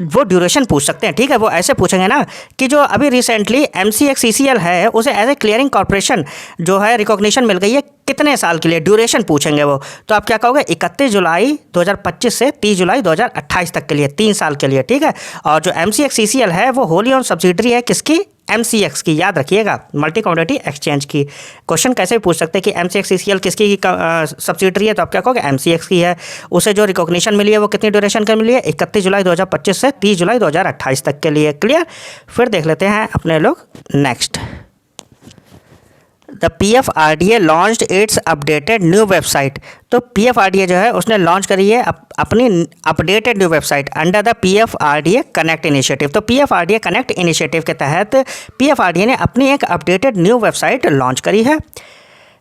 वो ड्यूरेशन पूछ सकते हैं। ठीक है, वो ऐसे पूछेंगे ना कि जो अभी रिसेंटली MCX CCL है उसे एज ए क्लियरिंग कॉरपोरेशन जो है रिकॉग्निशन मिल गई है, कितने साल के लिए, ड्यूरेशन पूछेंगे वो। तो आप क्या कहोगे, 31 जुलाई 2025 से 30 जुलाई 2028 तक के लिए, 3 साल के लिए। ठीक है, और जो MCX CCL है वो होली ऑन सब्सिडरी है किसकी, MCX की, याद रखिएगा, मल्टी कमोडिटी एक्सचेंज की। क्वेश्चन कैसे भी पूछ सकते हैं कि MCX CCL किसकी सब्सिडरी है, तो आप क्या कहोगे, MCX की है। उसे जो रिकॉग्निशन मिली है वो कितनी ड्यूरेशन की मिली है, 31 जुलाई 2025 से 30 जुलाई 2028 तक के लिए। क्लियर। फिर देख लेते हैं अपने लोग next, the PFRDA launched it's updated new website. तो PFRDA जो है उसने लॉन्च करी है अपनी updated new website under the PFRDA connect initiative. तो PFRDA कनेक्ट इनिशिएटिव के तहत PFRDA ने अपनी एक अपडेटेड न्यू वेबसाइट लॉन्च करी है।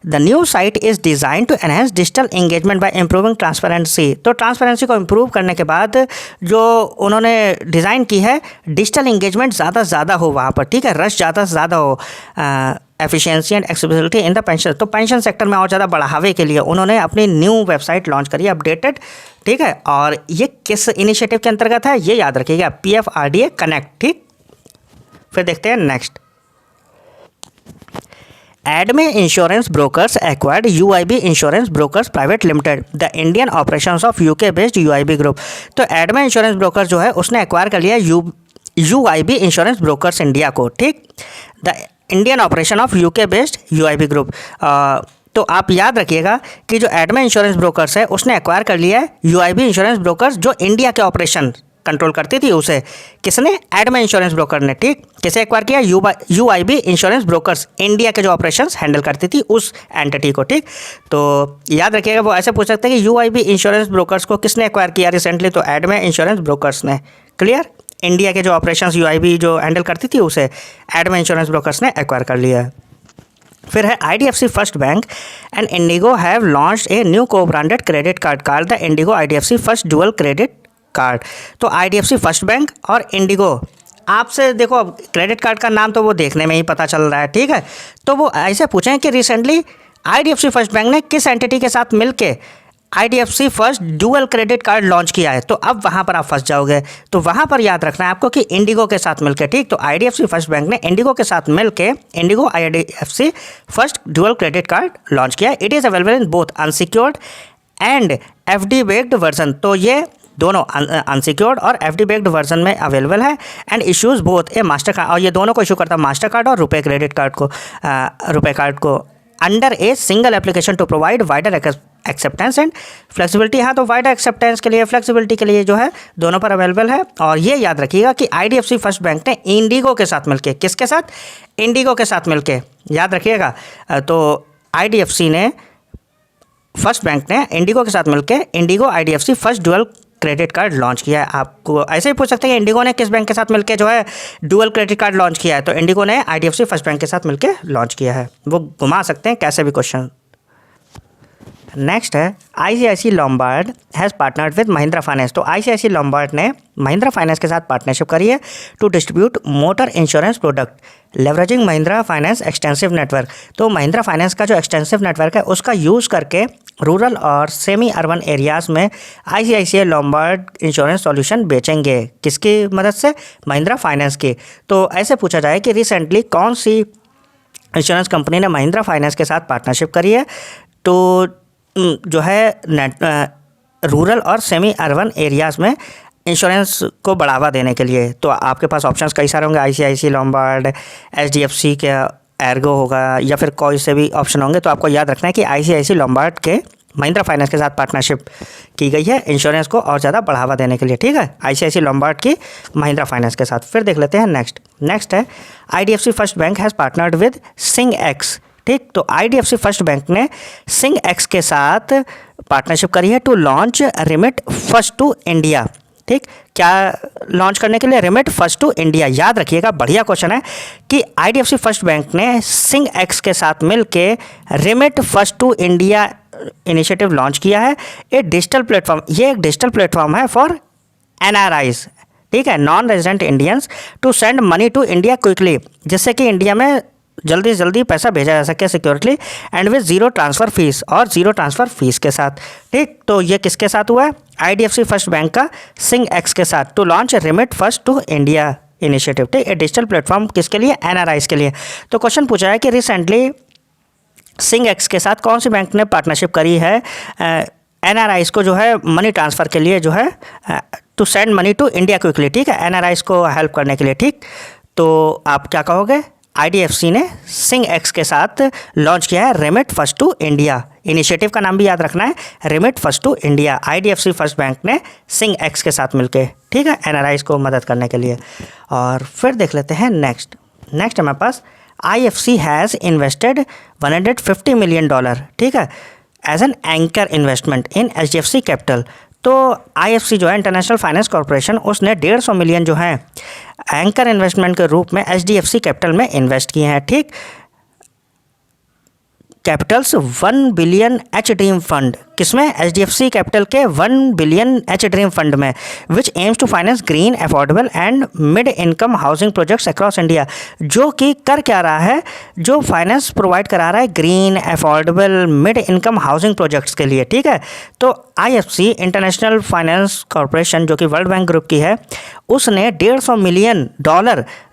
The new site is design to enhance digital engagement by improving transparency. तो ट्रांसपेरेंसी को इम्प्रूव करने के बाद जो उन्होंने डिज़ाइन की है, डिजिटल इंगेजमेंट ज़्यादा से ज़्यादा हो वहाँ पर। ठीक है, रश ज़्यादा से ज़्यादा हो, efficiency and accessibility in the pension. तो पेंशन सेक्टर में और ज़्यादा बढ़ावे के लिए उन्होंने अपनी न्यू वेबसाइट लॉन्च करी है, अपडेटेड। ठीक है, और ये किस इनिशिएटिव के अंतर्गत है ये याद रखिएगा, PFRDA कनेक्ट। ठीक, फिर देखते हैं next, ADME Insurance Brokers acquired UIB Insurance Brokers Private Limited, the Indian operations of UK based UIB Group। तो ADME Insurance Brokers जो है उसने एक्वायर कर लिया UIB Insurance Brokers India को। ठीक, the Indian operation of UK based UIB group. तो आप याद रखिएगा कि जो ADME इंश्योरेंस ब्रोकर्स है उसने एक्वायर कर लिया है UIB इंश्योरेंस ब्रोकर्स, जो इंडिया के ऑपरेशन कंट्रोल करती थी उसे किसने, ADME इंश्योरेंस ब्रोकर ने। ठीक, किसे एक्वायर किया, UIB इंश्योरेंस ब्रोकर्स, इंडिया के जो ऑपरेशंस हैंडल करती थी उस एंटिटी को। ठीक, तो याद रखिएगा, वो ऐसे पूछ सकते हैं कि UIB इंश्योरेंस ब्रोकर्स को किसने एक्वायर किया रिसेंटली, तो ADME इंश्योरेंस ब्रोकर्स ने। क्लियर, इंडिया के जो ऑपरेशंस UIB जो हैंडल करती थी उसे ADME इंश्योरेंस ब्रोकर्स ने एक्वायर कर लिया है। फिर है IDFC first bank and IndiGo have launched a new co branded credit card called the IndiGo IDFC first dual credit card. तो IDFC फर्स्ट बैंक और इंडिगो, आपसे देखो अब क्रेडिट कार्ड का नाम तो वो देखने में ही पता चल रहा है, ठीक है। तो वो ऐसे पूछें कि रिसेंटली IDFC फर्स्ट बैंक ने किस एंटिटी के साथ मिलके IDFC first dual credit card launch किया है, तो अब वहाँ पर आप फंस जाओगे। तो वहाँ पर याद रखना है आपको कि इंडिगो के साथ मिलके, ठीक। तो IDFC फर्स्ट बैंक ने इंडिगो के साथ मिलके Indigo IDFC first dual credit card launch किया है। It is available in both unsecured and FD based version. तो ये दोनों अनसिक्योर्ड और FD बेस्ड वर्जन में अवेलेबल है and issues both A master card, और ये दोनों को इशू करता है मास्टर कार्ड और रुपए क्रेडिट कार्ड को, रुपए कार्ड को under a single application to provide wider acceptance and flexibility. हाँ, तो वाइडर एक्सेप्टेंस के लिए, फ्लेक्सिबिलिटी के लिए जो है दोनों पर अवेलेबल है। और ये याद रखिएगा कि IDFC फर्स्ट बैंक ने इंडिगो के साथ मिलके, किसके साथ? इंडिगो के साथ मिलके, याद रखिएगा। तो IDFC ने फर्स्ट बैंक ने इंडिगो के साथ मिलके Indigo IDFC first dual credit card launch किया है। आपको ऐसे ही पूछ सकते हैं कि इंडिगो ने किस बैंक के साथ मिलके जो है डुअल क्रेडिट कार्ड लॉन्च किया है, तो इंडिगो ने IDFC फर्स्ट बैंक के साथ मिलके लॉन्च किया है। वो घुमा सकते हैं कैसे भी क्वेश्चन। नेक्स्ट है ICICI Lombard has partnered with Mahindra finance. तो ICICI लॉम्बार्ड ने महिंद्रा फाइनेंस के साथ पार्टनरशिप करी है to distribute motor insurance product leveraging Mahindra finance extensive network. तो महिंद्रा फाइनेंस का जो एक्सटेंसिव नेटवर्क है उसका यूज़ करके रूरल और सेमी अर्बन एरियाज़ में ICICI लॉम्बार्ड इंश्योरेंस सॉल्यूशन बेचेंगे। किसकी मदद से? महिंद्रा फाइनेंस की। तो ऐसे पूछा जाए कि रिसेंटली कौन सी इंश्योरेंस कंपनी ने महिंद्रा फाइनेंस के साथ पार्टनरशिप करी है, तो जो है रूरल और सेमी अर्बन एरियाज़ में इंश्योरेंस को बढ़ावा देने के लिए। तो आपके पास ऑप्शंस कई सारे होंगे, ICICI लॉम्बार्ड, HDFC के एर्गो होगा, या फिर कोई से भी ऑप्शन होंगे। तो आपको याद रखना है कि ICICI लॉम्बार्ड के महिंद्रा फाइनेंस के साथ पार्टनरशिप की गई है इंश्योरेंस को और ज़्यादा बढ़ावा देने के लिए, ठीक है। ICICI लॉम्बार्ड की महिंद्रा फाइनेंस के साथ। फिर देख लेते हैं नेक्स्ट है IDFC first bank has partnered with SingX, ठीक। तो IDFC फर्स्ट बैंक ने सिंग एक्स के साथ पार्टनरशिप करी है to launch remit first to India, ठीक। क्या लॉन्च करने के लिए? Remit first to India. याद रखिएगा, बढ़िया क्वेश्चन है कि IDFC फर्स्ट बैंक ने सिंग एक्स के साथ मिलके remit first to India initiative launch किया है। ये एक डिजिटल प्लेटफॉर्म है फॉर NRIs, ठीक है, non resident Indians, to send money to India quickly, जिससे कि इंडिया में जल्दी से जल्दी पैसा भेजा जा सके securely and with zero transfer fees, और ज़ीरो ट्रांसफ़र फीस के साथ, ठीक। तो ये किसके साथ हुआ है? IDFC फर्स्ट बैंक का सिंग एक्स के साथ to launch remit first to India initiative, ठीक। ये डिजिटल प्लेटफॉर्म किसके लिए? NRIs के लिए। तो क्वेश्चन पूछा है कि रिसेंटली सिंग एक्स के साथ कौन सी बैंक ने पार्टनरशिप करी है NRIs को जो है मनी ट्रांसफ़र के लिए, जो है to send money to India quickly, ठीक है, NRIs को हेल्प करने के लिए, ठीक। तो आप क्या कहोगे? IDFC ने सिंग एक्स के साथ लॉन्च किया है remit first to India. Initiative का नाम भी याद रखना है, remit first to India. IDFC first bank ने सिंग एक्स के साथ मिलके, ठीक है, NRIs को मदद करने के लिए। और फिर देख लेते हैं नेक्स्ट हमारे पास IFC हैज़ इन्वेस्टेड $150 मिलियन, ठीक है, as an anchor investment in HDFC capital. तो IFC जो है इंटरनेशनल फाइनेंस कॉरपोरेशन, उसने 150 मिलियन जो है एंकर इन्वेस्टमेंट के रूप में HDFC कैपिटल में इन्वेस्ट किए हैं, ठीक। Capitals 1 billion H dream fund, किसमें? HDFC कैपिटल के 1 बिलियन एच ड्रीम फंड में, which aims to finance green, affordable and mid income housing projects across India. जो कि कर क्या रहा है? जो फाइनेंस प्रोवाइड करा रहा है green, affordable, mid income housing projects के लिए, ठीक है। तो IFC इंटरनेशनल फाइनेंस कॉरपोरेशन, जो कि वर्ल्ड बैंक ग्रुप की है, उसने $150 मिलियन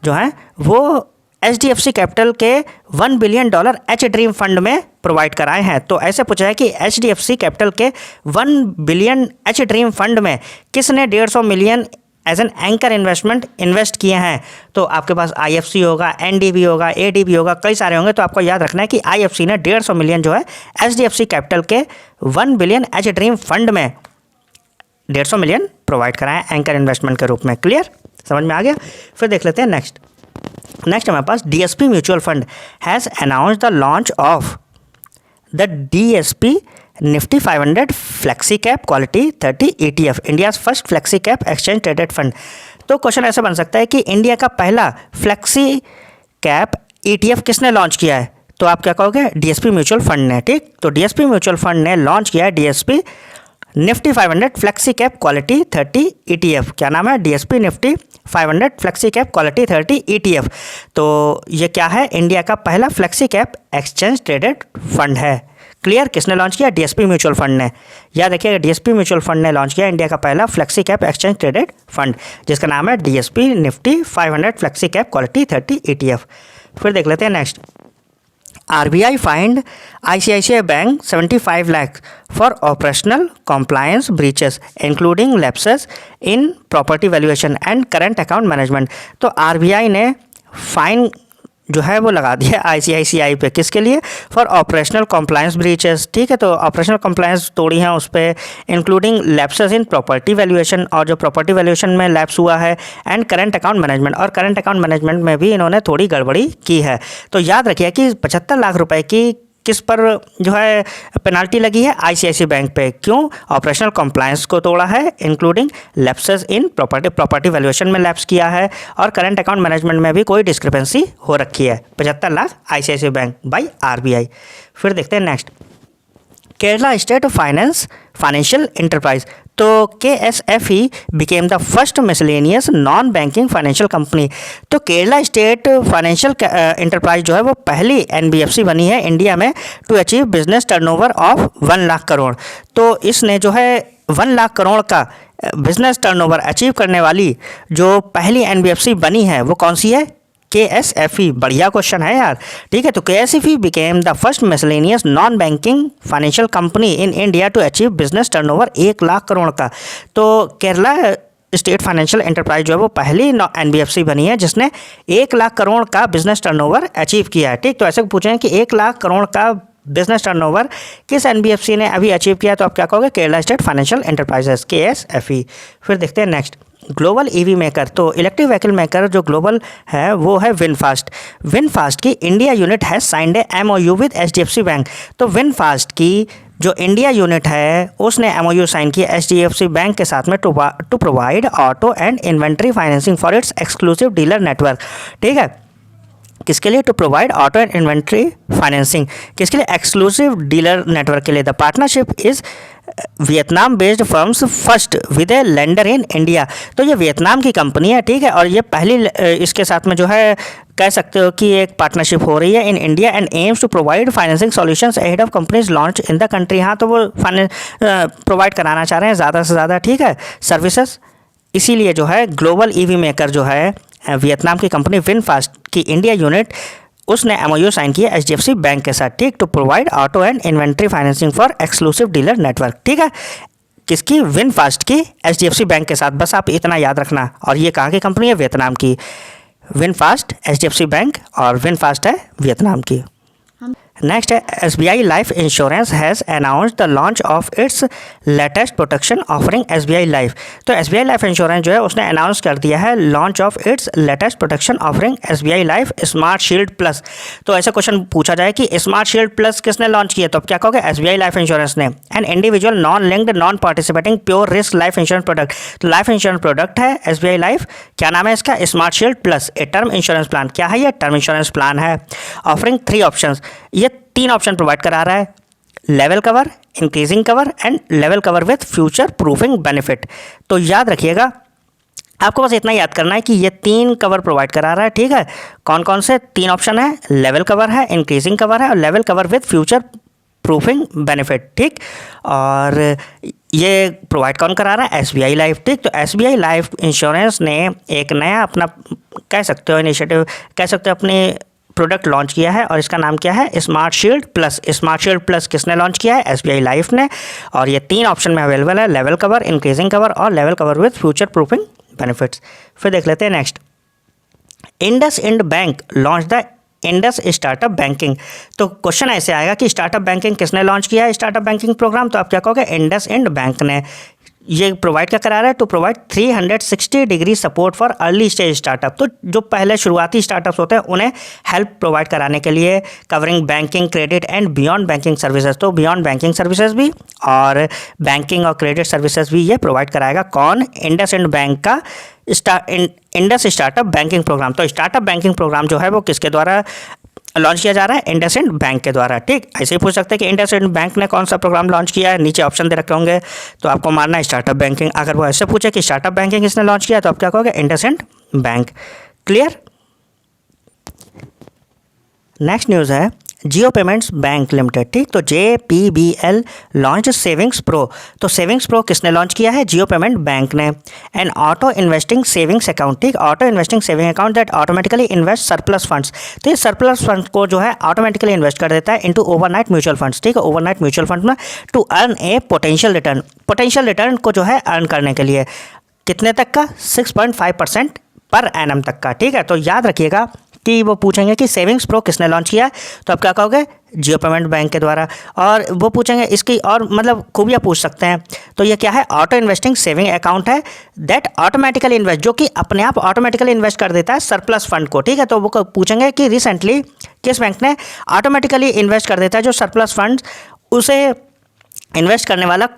जो है वो HDFC कैपिटल के $1 बिलियन एच ड्रीम फंड में प्रोवाइड कराए हैं। तो ऐसे पूछा है कि HDFC कैपिटल के 1 बिलियन एच ड्रीम फंड में किसने 150 million as an anchor investment invest किए हैं? तो आपके पास IFC होगा, NDB होगा, ADB होगा, कई सारे होंगे। तो आपको याद रखना है कि IFC ने 150 मिलियन जो है HDFC कैपिटल के 1 बिलियन एच ड्रीम फंड में 150 मिलियन प्रोवाइड कराए एंकर इन्वेस्टमेंट के रूप में। क्लियर? समझ में आ गया? फिर देख लेते हैं नेक्स्ट हमारे पास DSP mutual fund has announce the launch of the DSP Nifty 500 flexi cap quality 30 ETF, India's first flexi cap exchange traded fund. तो क्वेश्चन ऐसा बन सकता है कि इंडिया का पहला फ्लेक्सी कैप ETF किसने लॉन्च किया है? तो आप क्या कहोगे, डीएसपी म्यूचुअल फंड ने। ठीक, तो डीएसपी म्यूचुअल फंड ने लॉन्च किया है DSP Nifty 500 flexi cap quality 30 ETF। क्या नाम है, DSP Nifty 500 flexi cap quality 30 ETF। तो ये क्या है, इंडिया का पहला flexi cap exchange traded fund है। क्लियर, किसने लॉन्च किया, डीएसपी म्यूचुअल फंड ने। याद रखिएगा, डीएसपी म्यूचुअल फंड ने लॉन्च किया इंडिया का पहला flexi cap exchange traded fund, जिसका नाम है DSP Nifty 500 flexi cap quality 30 ETF। फिर देख लेते हैं next. RBI fined ICICI Bank 75 lakh for operational compliance breaches including lapses in property valuation and current account management। तो RBI ने fine जो है वो लगा दिया ICICI पे, किसके लिए, फॉर ऑपरेशनल कॉम्प्लायंस ब्रीचेस। ठीक है, तो ऑपरेशनल कॉम्प्लायंस तोड़ी हैं उस पर, including lapses in property valuation, और जो प्रॉपर्टी वैल्यूएशन में लैप्स हुआ है, एंड करंट अकाउंट मैनेजमेंट, और करंट अकाउंट मैनेजमेंट में भी इन्होंने थोड़ी गड़बड़ी की है। तो याद रखिए कि 75 लाख रुपए की किस पर जो है पेनाल्टी लगी है, ICICI बैंक पे। क्यों, ऑपरेशनल कॉम्प्लायंस को तोड़ा है, including lapses in property valuation में लैप्स किया है, और करंट अकाउंट मैनेजमेंट में भी कोई डिस्क्रिपेंसी हो रखी है। 75 lakh ICICI bank by RBI। फिर देखते हैं next, Kerala state financial enterprise. तो KSFE became the first miscellaneous non banking financial company. तो केरला स्टेट फाइनेंशियल एंटरप्राइज जो है वो पहली NBFC बनी है इंडिया में to achieve business turnover of 1 lakh crore. तो इसने जो है 1 लाख करोड़ का बिजनेस टर्नओवर अचीव करने वाली जो पहली NBFC बनी है वो कौन सी है, KSFE। बढ़िया क्वेश्चन है यार। ठीक है, तो KSFE became the first miscellaneous non banking financial company in India to achieve business turnover 1 lakh crore का। तो केरला स्टेट फाइनेंशियल एंटरप्राइज जो है वो पहली NBFC बनी है जिसने 1 लाख करोड़ का बिजनेस टर्नओवर अचीव किया है। ठीक, तो ऐसे पूछें कि 1 लाख करोड़ का बिजनेस टर्नओवर किस NBFC ने अभी अचीव किया, तो आप क्या कहोगे, Kerala state financial enterprises, KSFE। फिर देखते हैं नेक्स्ट, ग्लोबल EV मेकर। तो इलेक्ट्रिक व्हीकल मेकर जो ग्लोबल है वो है विनफास्ट। विनफास्ट की इंडिया यूनिट है signed a MOU with HDFC bank. तो विनफास्ट की जो इंडिया यूनिट है उसने MOU साइन किया HDFC बैंक के साथ में to provide auto and inventory financing for its exclusive dealer network. ठीक है, किसके लिए, to provide auto and inventory financing, किसके लिए, एक्सक्लूसिव डीलर नेटवर्क के लिए। The partnership is Vietnam based firms first with A lender in India. तो ये वियतनाम की कंपनी है। ठीक है, और ये पहली इसके साथ में जो है कह सकते हो कि एक पार्टनरशिप हो रही है in India and aims to provide financing solutions ahead of companies launch in the country. हाँ, तो वो फाइनेंस प्रोवाइड कराना चाह रहे हैं ज़्यादा से ज़्यादा। ठीक है, सर्विसेज, इसीलिए जो है ग्लोबल EV मेकर जो है वियतनाम की कंपनी विनफास्ट की इंडिया यूनिट उसने MOU साइन किया HDFC बैंक के साथ। ठीक, to provide auto and inventory financing for exclusive dealer network. ठीक है, किसकी, विनफास्ट की HDFC बैंक के साथ। बस आप इतना याद रखना। और ये कहाँ की कंपनी है, वियतनाम की। विनफास्ट HDFC बैंक और विनफास्ट है वियतनाम की। नेक्स्ट है SBI life insurance has announced the launch of its latest protection offering SBI life. तो SBI लाइफ इंश्योरेंस जो है उसने अनाउंस कर दिया है launch of its latest protection offering SBI life smart shield plus. तो ऐसा क्वेश्चन पूछा जाए कि स्मार्ट शील्ड प्लस किसने लॉन्च किया, तो आप क्या कहोगे, SBI लाइफ इंश्योरेंस ने। An individual non linked non participating pure risk life insurance product. तो लाइफ इंश्योरेंस प्रोडक्ट है SBI लाइफ, क्या नाम है इसका, smart shield plus. A term insurance plan, क्या है ये, टर्म इंश्योरेंस प्लान है। ऑफरिंग 3 ऑप्शंस, ये 3 ऑप्शन प्रोवाइड करा रहा है, level cover, increasing cover and level cover with future proofing benefit. तो याद रखिएगा, आपको बस इतना याद करना है कि ये 3 कवर प्रोवाइड करा रहा है। ठीक है, कौन कौन से 3 ऑप्शन है, लेवल कवर है, इंक्रीजिंग कवर है और level cover with future proofing benefit. ठीक, और ये प्रोवाइड कौन करा रहा है, SBI लाइफ। ठीक, तो SBI लाइफ इंश्योरेंस ने एक नया अपना कह सकते हो इनिशिएटिव, कह सकते हो अपने प्रोडक्ट लॉन्च किया है और इसका नाम क्या है, smart shield plus. Smart shield plus किसने लॉन्च किया है, SBI लाइफ ने। और ये 3 ऑप्शन में अवेलेबल है, लेवल कवर, इंक्रीजिंग कवर और level cover with future proofing benefits. फिर देख लेते हैं next, IndusInd bank launch the Indus startup banking. तो क्वेश्चन ऐसे आएगा कि स्टार्टअप बैंकिंग किसने लॉन्च किया है, स्टार्टअप बैंकिंग प्रोग्राम, तो आप क्या कहोगे, इंडसइंड बैंक ने। ये प्रोवाइड क्या करा रहा है, to provide 360 degree support for early stage startup. तो जो पहले शुरुआती स्टार्टअप्स होते हैं उन्हें हेल्प प्रोवाइड कराने के लिए, covering banking, credit and beyond banking services. तो बियॉन्ड बैंकिंग सर्विसेज भी और बैंकिंग और क्रेडिट सर्विसेज भी ये प्रोवाइड कराएगा कौन, इंडसइंड बैंक का इंडस स्टार्टअप बैंकिंग प्रोग्राम। तो स्टार्टअप बैंकिंग प्रोग्राम जो है वो किसके द्वारा लॉन्च किया जा रहा है इंडसइंड बैंक के द्वारा। ठीक, ऐसे ही पूछ सकते हैं कि इंडसइंड बैंक ने कौन सा प्रोग्राम लॉन्च किया है, नीचे ऑप्शन दे रखे होंगे तो आपको मारना है स्टार्टअप बैंकिंग। अगर वो ऐसे पूछे कि स्टार्टअप बैंकिंग किसने लॉन्च किया तो आप क्या कहोगे, इंडसइंड बैंक। क्लियर। नेक्स्ट न्यूज़ है जियो पेमेंट्स बैंक लिमिटेड। ठीक, तो JPBL लॉन्च सेविंग्स प्रो। तो सेविंग्स प्रो किसने लॉन्च किया है, जियो पेमेंट बैंक ने। And auto investing savings account. ठीक, auto investing saving account that automatically invest surplus funds. तो ये सरप्लस फंड को जो है ऑटोमेटिकली इन्वेस्ट कर देता है इनटू ओवरनाइट म्यूचुअल फंड्स। ठीक है, ओवरनाइट म्यूचुअल फंड में to earn a potential return. Potential return को जो है अर्न करने के लिए कितने तक का, 6.5% पर एनम तक का। ठीक है, तो याद रखिएगा कि वो पूछेंगे कि सेविंग्स प्रो किसने लॉन्च किया है तो आप क्या कहोगे, जियो पेमेंट बैंक के द्वारा। और वो पूछेंगे इसकी और मतलब खूबियाँ पूछ सकते हैं। तो ये क्या है, ऑटो इन्वेस्टिंग सेविंग अकाउंट है दैट ऑटोमेटिकली इन्वेस्ट, जो कि अपने आप ऑटोमेटिकली इन्वेस्ट कर देता है सरप्लस फंड को। ठीक है, तो वो पूछेंगे कि रिसेंटली किस बैंक ने ऑटोमेटिकली इन्वेस्ट कर देता है जो सरप्लस फंड, उसे इन्वेस्ट करने वाला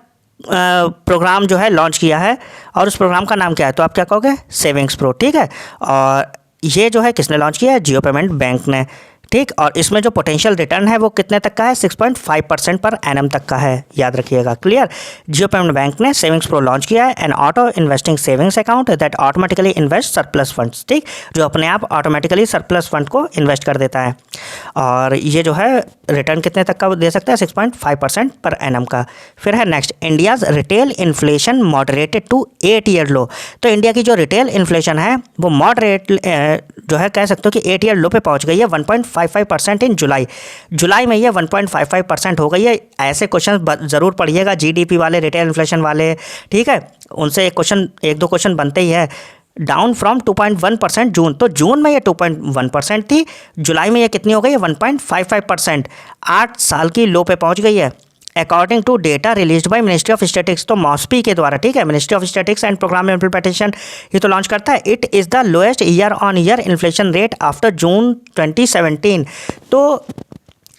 प्रोग्राम जो है लॉन्च किया है और उस प्रोग्राम का नाम क्या है, तो आप क्या कहोगे, सेविंग्स प्रो। ठीक है, और ये जो है किसने लॉन्च किया है, जियो पेमेंट बैंक ने। ठीक, और इसमें जो पोटेंशियल रिटर्न है वो कितने तक का है, 6.5% पर एनम तक का है, याद रखिएगा। क्लियर। जियो पेमेंट बैंक ने सेविंग्स प्रो लॉन्च किया है, N auto investing savings account that automatically invest surplus funds. ठीक, जो अपने आप ऑटोमेटिकली सरप्लस फंड को इन्वेस्ट कर देता है और ये जो है रिटर्न कितने तक का दे सकता है, 6.5% पर एनम का। फिर है next, India's retail inflation moderated to 8 year low. तो इंडिया की जो रिटेल इन्फ्लेशन है वो मॉडरेट जो है कह सकते हो कि 8 ईयर लो पे पहुंच गई है, 1.55% इन जुलाई में ये 1.55% हो गई है। ऐसे क्वेश्चन ज़रूर पढ़िएगा, GDP वाले, रिटेल इन्फ्लेशन वाले। ठीक है, उनसे एक दो क्वेश्चन बनते ही है। डाउन फ्रॉम 2.1% जून, तो जून में ये 2.1% थी, जुलाई में ये कितनी हो गई है, 1.55%। 8 साल की लो पे पहुंच गई है according to data released by ministry of statistics. तो मॉस्पी के द्वारा। ठीक है, ministry of statistics and programme implementation ये तो लॉन्च करता है। It is the lowest year on year inflation rate after June 2017। तो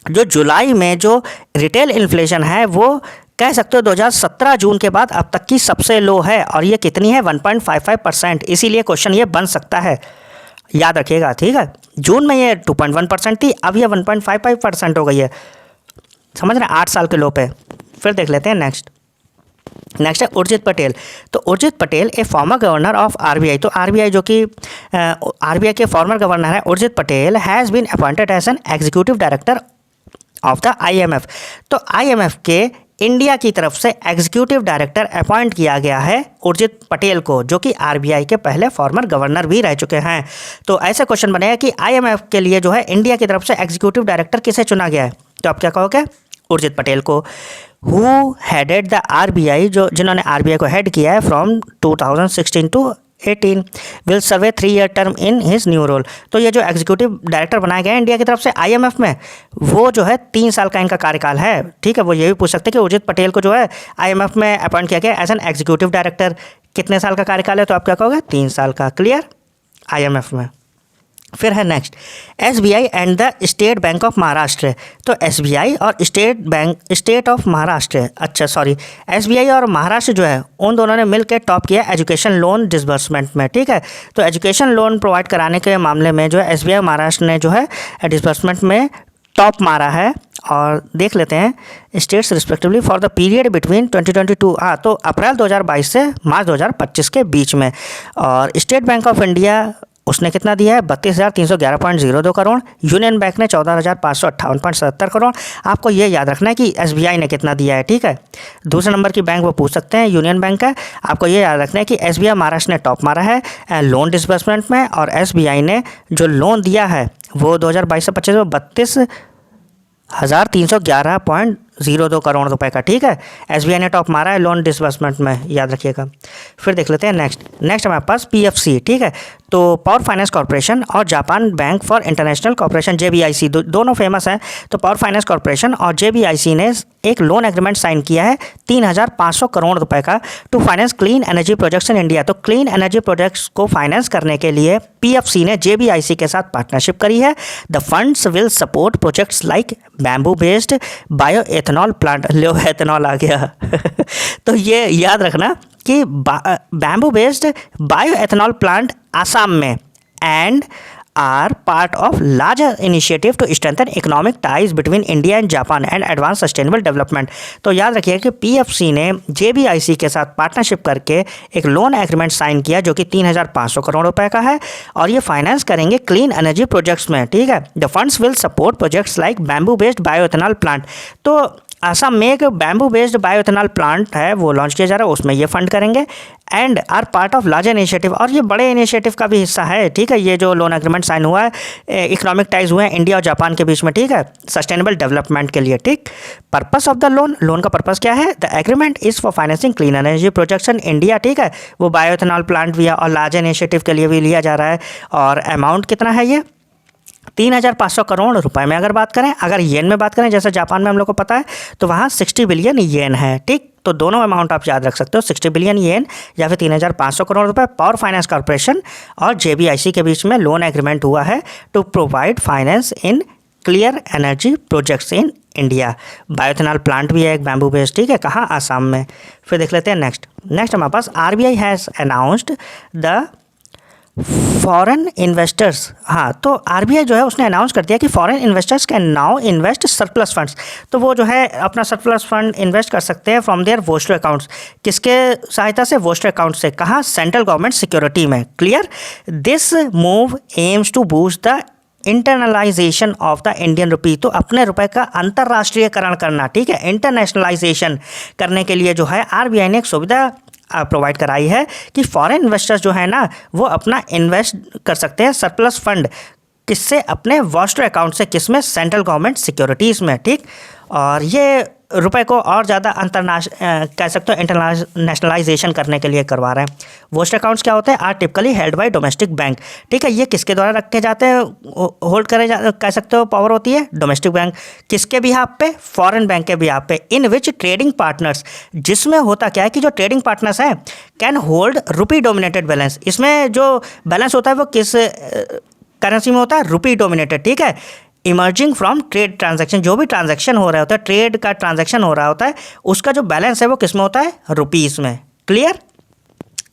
जो जुलाई में जो रिटेल इन्फ्लेशन है वो कह सकते हो 2017 जून के बाद अब तक की सबसे लो है और ये कितनी है, 1.55%। इसीलिए क्वेश्चन ये बन सकता है, याद रखिएगा। ठीक है, जून में ये 2.1% थी, अब ये 1.55% हो गई है, समझ रहे हैं, 8 साल के लो पे। फिर देख लेते हैं नेक्स्ट है उर्जित पटेल। तो उर्जित पटेल ए फॉर्मर गवर्नर ऑफ RBI। तो RBI जो कि RBI के फॉर्मर गवर्नर है Urjit Patel has been appointed as an executive director of the IMF। तो IMF के इंडिया की तरफ से एग्जीक्यूटिव डायरेक्टर अपॉइंट किया गया है उर्जित पटेल को, जो कि RBI के पहले फॉर्मर गवर्नर भी रह चुके हैं। तो ऐसा क्वेश्चन बनेगा कि IMF के लिए जो है इंडिया की तरफ से एग्जीक्यूटिव डायरेक्टर किसे चुना गया है, तो आप क्या कहोगे, उर्जित पटेल को। हु हेडेड द RBI, जो जिन्होंने RBI को हेड किया है from 2016 to 18, will serve 3 year term in his new role. तो ये जो एग्जीक्यूटिव डायरेक्टर बनाया गया है इंडिया की तरफ से IMF में, वो जो है 3 साल का इनका कार्यकाल है। ठीक है, वो ये भी पूछ सकते हैं कि उर्जित पटेल को जो है IMF में अपॉइंट किया गया एज एन एग्जीक्यूटिव डायरेक्टर, कितने साल का कार्यकाल है, तो आप क्या कहोगे, 3 साल का। क्लियर, IMF में। फिर है next SBI and the state bank of Maharashtra. तो SBI और स्टेट ऑफ महाराष्ट्र, अच्छा सॉरी, SBI और महाराष्ट्र जो है उन दोनों ने मिलकर टॉप किया एजुकेशन लोन डिसबर्समेंट में। ठीक है, तो एजुकेशन लोन प्रोवाइड कराने के मामले में जो है SBI और महाराष्ट्र ने जो है डिसबर्समेंट में टॉप मारा है। और देख लेते हैं states respectively for the period between 2022, हाँ, तो अप्रैल 2022 से मार्च 2025 के बीच में। और स्टेट बैंक ऑफ इंडिया उसने कितना दिया है, 32,311.02 करोड़। यूनियन बैंक ने 14,558.77 करोड़। आपको ये याद रखना है कि SBI ने कितना दिया है। ठीक है, दूसरे नंबर की बैंक वो पूछ सकते हैं, यूनियन बैंक है। आपको ये याद रखना है कि SBI महाराष्ट्र ने टॉप मारा है लोन डिसबर्समेंट में, और SBI ने जो लोन दिया है वो 2022 से 25 में 32,311.02 करोड़ रुपए का। ठीक है, SBI ने टॉप मारा है लोन डिसबर्समेंट में, याद रखिएगा। फिर देख लेते हैं नेक्स्ट हमारे पास PFC। ठीक है, तो पावर फाइनेंस कॉर्पोरेशन और Japan bank for international corporation JBIC दोनों फेमस हैं। तो पावर फाइनेंस कॉर्पोरेशन और JBIC ने एक लोन एग्रीमेंट साइन किया है 3,500 करोड़ रुपए का to finance clean energy projects in India. तो क्लीन एनर्जी प्रोजेक्ट्स को फाइनेंस करने के लिए PFC ने JBIC के साथ पार्टनरशिप करी है। The funds will support projects like bamboo based bioethanol plant, लो एथनॉल आ गया तो ये याद रखना कि bamboo based bioethanol plant Assam में and are part of larger initiative to strengthen economic ties between India and Japan and advance sustainable development। तो याद रखिए कि PFC ने JBIC के साथ पार्टनरशिप करके एक लोन एग्रीमेंट साइन किया जो कि 3,500 करोड़ रुपए का है और ये फाइनेंस करेंगे क्लीन एनर्जी प्रोजेक्ट्स में। ठीक है, the funds will support projects like bamboo based bioethanol plant. तो असम में एक बैम्बू बेस्ड बायोइथेनॉल प्लांट है वो लॉन्च किया जा रहा है, उसमें ये फंड करेंगे and are part of larger initiative, और ये बड़े इनिशिएटिव का भी हिस्सा है। ठीक है, ये जो लोन एग्रीमेंट साइन हुआ है इकोनॉमिक टाइज हुए हैं इंडिया और जापान के बीच में। ठीक है, सस्टेनेबल डेवलपमेंट के लिए। ठीक, पर्पस ऑफ द लोन का पर्पस क्या है? The agreement is for financing clean energy projects in India. ठीक है, वो बायोइथेनॉल प्लांट भी है और लार्जर इनिशिएटिव के लिए भी लिया जा रहा है। और अमाउंट कितना है? ये 3,500 करोड़ रुपए में अगर बात करें, अगर येन में बात करें जैसे जापान में हम लोग को पता है तो वहाँ 60 बिलियन येन है। ठीक, तो दोनों अमाउंट आप याद रख सकते हो, 60 बिलियन येन या फिर 3,500 करोड़ रुपए। पावर फाइनेंस कॉर्पोरेशन और JBIC के बीच में लोन एग्रीमेंट हुआ है to provide finance in clear energy projects in India. Bioethanol plant भी है एक बैम्बू बेस्ड। ठीक है, कहाँ? आसाम में। फिर देख लेते हैं नेक्स्ट हमारे पास RBI has announced the foreign investors. हाँ, तो RBI जो है उसने अनाउंस कर दिया कि foreign investors can now invest surplus funds. तो वो जो है अपना सरप्लस फंड इन्वेस्ट कर सकते हैं फ्रॉम देयर वोस्टर अकाउंट्स। किसके सहायता से? वोस्टर अकाउंट से। कहाँ? सेंट्रल गवर्नमेंट सिक्योरिटी में। Clear? This move aims to boost the internalisation of the Indian rupee. तो अपने रुपए का अंतर्राष्ट्रीयकरण करना। ठीक है, इंटरनेशनलाइजेशन करने के लिए जो है RBI ने एक सुविधा प्रोवाइड कराई है कि फॉरेन इन्वेस्टर्स जो है ना वो अपना इन्वेस्ट कर सकते हैं सरप्लस फंड। किससे? अपने वॉस्टर अकाउंट से। किसमें? सेंट्रल गवर्नमेंट सिक्योरिटीज़ में। ठीक, और ये रुपए को और ज़्यादा कह सकते हो इंटरनेशनलाइजेशन करने के लिए करवा रहे हैं। वोस्टर अकाउंट्स क्या होते हैं? Are typically held by domestic bank. ठीक है, ये किसके द्वारा रखे जाते हैं, होल्ड कह सकते हो पावर होती है डोमेस्टिक बैंक। किसके बिहाफ पे? फॉरेन बैंक के बिहाफ पे। इन विच ट्रेडिंग पार्टनर्स, जिसमें होता क्या है कि जो ट्रेडिंग पार्टनर्स हैं can hold rupee dominated balance. इसमें जो बैलेंस होता है वो किस करेंसी में होता है? रुपी डोमिनेटेड। ठीक है, इमर्जिंग फ्रॉम ट्रेड ट्रांजैक्शन, जो भी ट्रांजैक्शन हो रहा होता है, ट्रेड का ट्रांजैक्शन हो रहा होता है, उसका जो बैलेंस है वो किस में होता है? रुपीज़ में। क्लियर?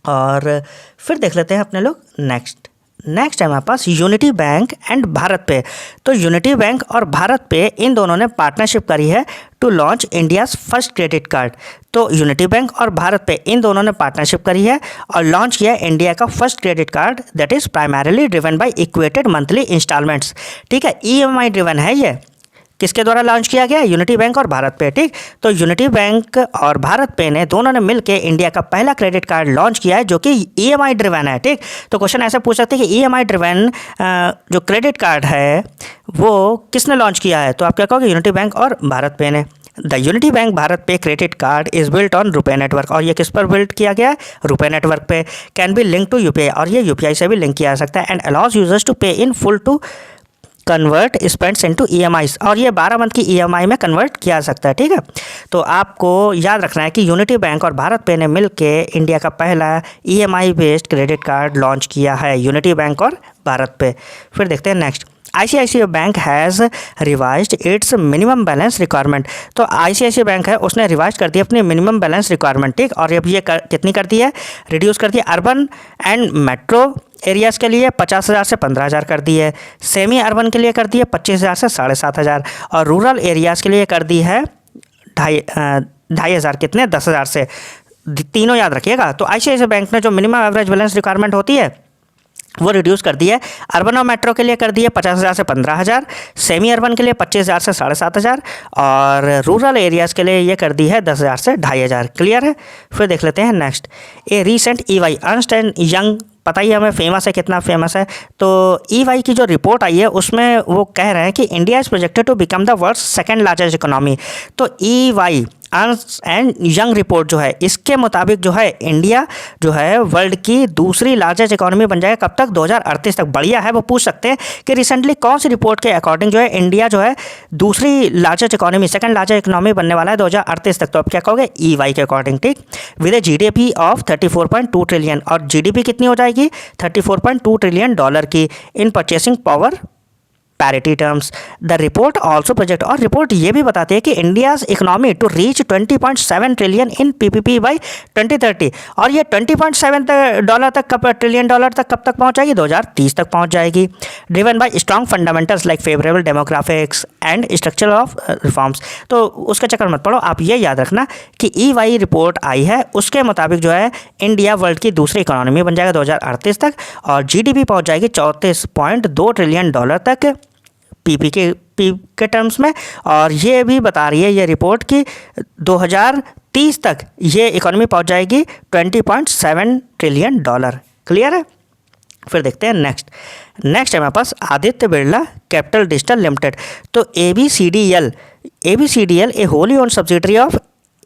और फिर देख लेते हैं अपने लोग नेक्स्ट है हमारे पास यूनिटी बैंक एंड भारत पे। तो यूनिटी बैंक और भारत पे इन दोनों ने पार्टनरशिप करी है to launch India's first credit card. तो यूनिटी बैंक और भारत पे इन दोनों ने पार्टनरशिप करी है और लॉन्च किया है इंडिया का first credit card that is primarily driven by equated monthly instalments. ठीक है, EMI ड्रिवन है ये। किसके द्वारा लॉन्च किया गया? यूनिटी बैंक और भारत पे। ठीक, तो यूनिटी बैंक और भारत पे ने दोनों ने मिलकर इंडिया का पहला क्रेडिट कार्ड लॉन्च किया है जो कि EMI ड्रिवन है। ठीक, तो क्वेश्चन ऐसे पूछ सकते हैं कि EMI ड्रिवन जो क्रेडिट कार्ड है वो किसने लॉन्च किया है? तो आप क्या कहोगे? यूनिटी बैंक और भारत पे ने। The unity bank BharatPe credit card is built on RuPay network. और ये किस पर बिल्ट किया गया है? रुपे नेटवर्क पे। Can be link to UPI, और ये UPI से भी लिंक किया जा सकता है। And allows users to pay in full to convert spends into EMIs, और ये 12 मंथ की EMI में कन्वर्ट किया जा सकता है। ठीक है, तो आपको याद रखना है कि यूनिटी बैंक और भारत पे ने मिलके इंडिया का पहला EMI based credit card launch किया है, यूनिटी बैंक और भारत पे। फिर देखते हैं next, ICICI bank has revised it's minimum balance requirement. तो ICICI बैंक है उसने रिवाइज कर दी अपनी मिनिमम बैलेंस रिक्वायरमेंट। ठीक, और अब ये कितनी कर दी है? रिड्यूस कर दी है। अर्बन एंड मेट्रो एरियाज़ के लिए 50,000 से 15,000 कर दी है। सेमी अर्बन के लिए कर दी है 25,000 से 7,500, और रूरल एरियाज़ के लिए कर दी है 2,500 कितने? 10,000 से। तीनों याद रखिएगा। तो ICICI बैंक ने जो मिनिमम एवरेज बैलेंस रिक्वायरमेंट होती है वो रिड्यूस कर दी है। अर्बन और मेट्रो के लिए कर दी है 50,000 से 15,000, सेमी अर्बन के लिए 25,000 से 7,500, और रूरल एरियाज़ के लिए ये कर दी है 10,000 से 2,500। क्लियर है? फिर देख लेते हैं next, a recent EY Ernst and young, पता ही हमें फेमस है, कितना फेमस है। तो EY की जो रिपोर्ट आई है उसमें वो कह रहे हैं कि India is projected to become the world's second largest economy. तो EY Ernst and Young report जो है इसके मुताबिक जो है इंडिया जो है वर्ल्ड की दूसरी लार्जेस्ट इकोनॉमी बन जाएगा। कब तक? 2038 तक। बढ़िया है, वो पूछ सकते हैं कि रिसेंटली कौन सी रिपोर्ट के अकॉर्डिंग जो है इंडिया जो है दूसरी largest economy, second largest economy बनने वाला है 2038 तक। तो आप क्या कहोगे? EY के अकॉर्डिंग। ठीक, with a GDP of 34.2 trillion, और GDP कितनी हो जाएगी? $34.2 ट्रिलियन की in purchasing power parity terms. The report also project, और रिपोर्ट ये भी बताती है कि India's economy to reach 20.7 trillion in PPP by 2030। और ये 20.7 डॉलर तक कब ट्रिलियन डॉलर तक कब तक पहुँच जाएगी? 2030 तक पहुँच जाएगी। Driven by strong fundamentals like favourable demographics and structure of reforms. तो उसका चक्कर मत पड़ो, आप ये याद रखना कि EY रिपोर्ट आई है, उसके मुताबिक जो है इंडिया वर्ल्ड की दूसरी इकोनॉमी बन जाएगा 2038 तक, और GDP पहुंच जाएगी 34.2 ट्रिलियन डॉलर तक पी के टर्म्स में। और ये भी बता रही है ये रिपोर्ट कि 2030 तक ये इकोनॉमी पहुंच जाएगी 20.7 ट्रिलियन डॉलर। क्लियर है? फिर देखते हैं नेक्स्ट है हमारे पास Aditya Birla capital digital limited. तो ABCDL a wholly owned subsidiary of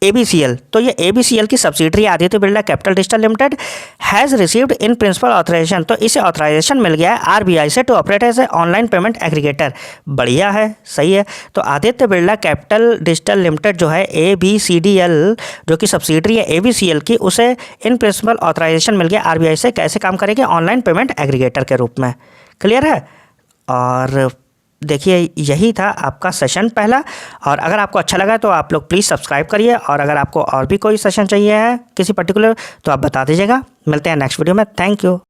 ABCL। तो ये ABCL की subsidiary Aditya Birla capital digital limited has received in principal authorisation. तो इसे ऑथराइजेशन मिल गया है RBI से to operate as a online payment aggregator. बढ़िया है, सही है। तो Aditya Birla capital digital limited जो है ABCDL जो कि सब्सिडरी है ABCL की, उसे इन प्रिंसिपल ऑथराइजेशन मिल गया RBI से। कैसे काम करेगी? ऑनलाइन पेमेंट एग्रीगेटर के रूप में। क्लियर है? और देखिए यही था आपका सेशन पहला। और अगर आपको अच्छा लगा तो आप लोग प्लीज़ सब्सक्राइब करिए, और अगर आपको और भी कोई सेशन चाहिए है किसी पर्टिकुलर तो आप बता दीजिएगा। मिलते हैं नेक्स्ट वीडियो में। Thank you.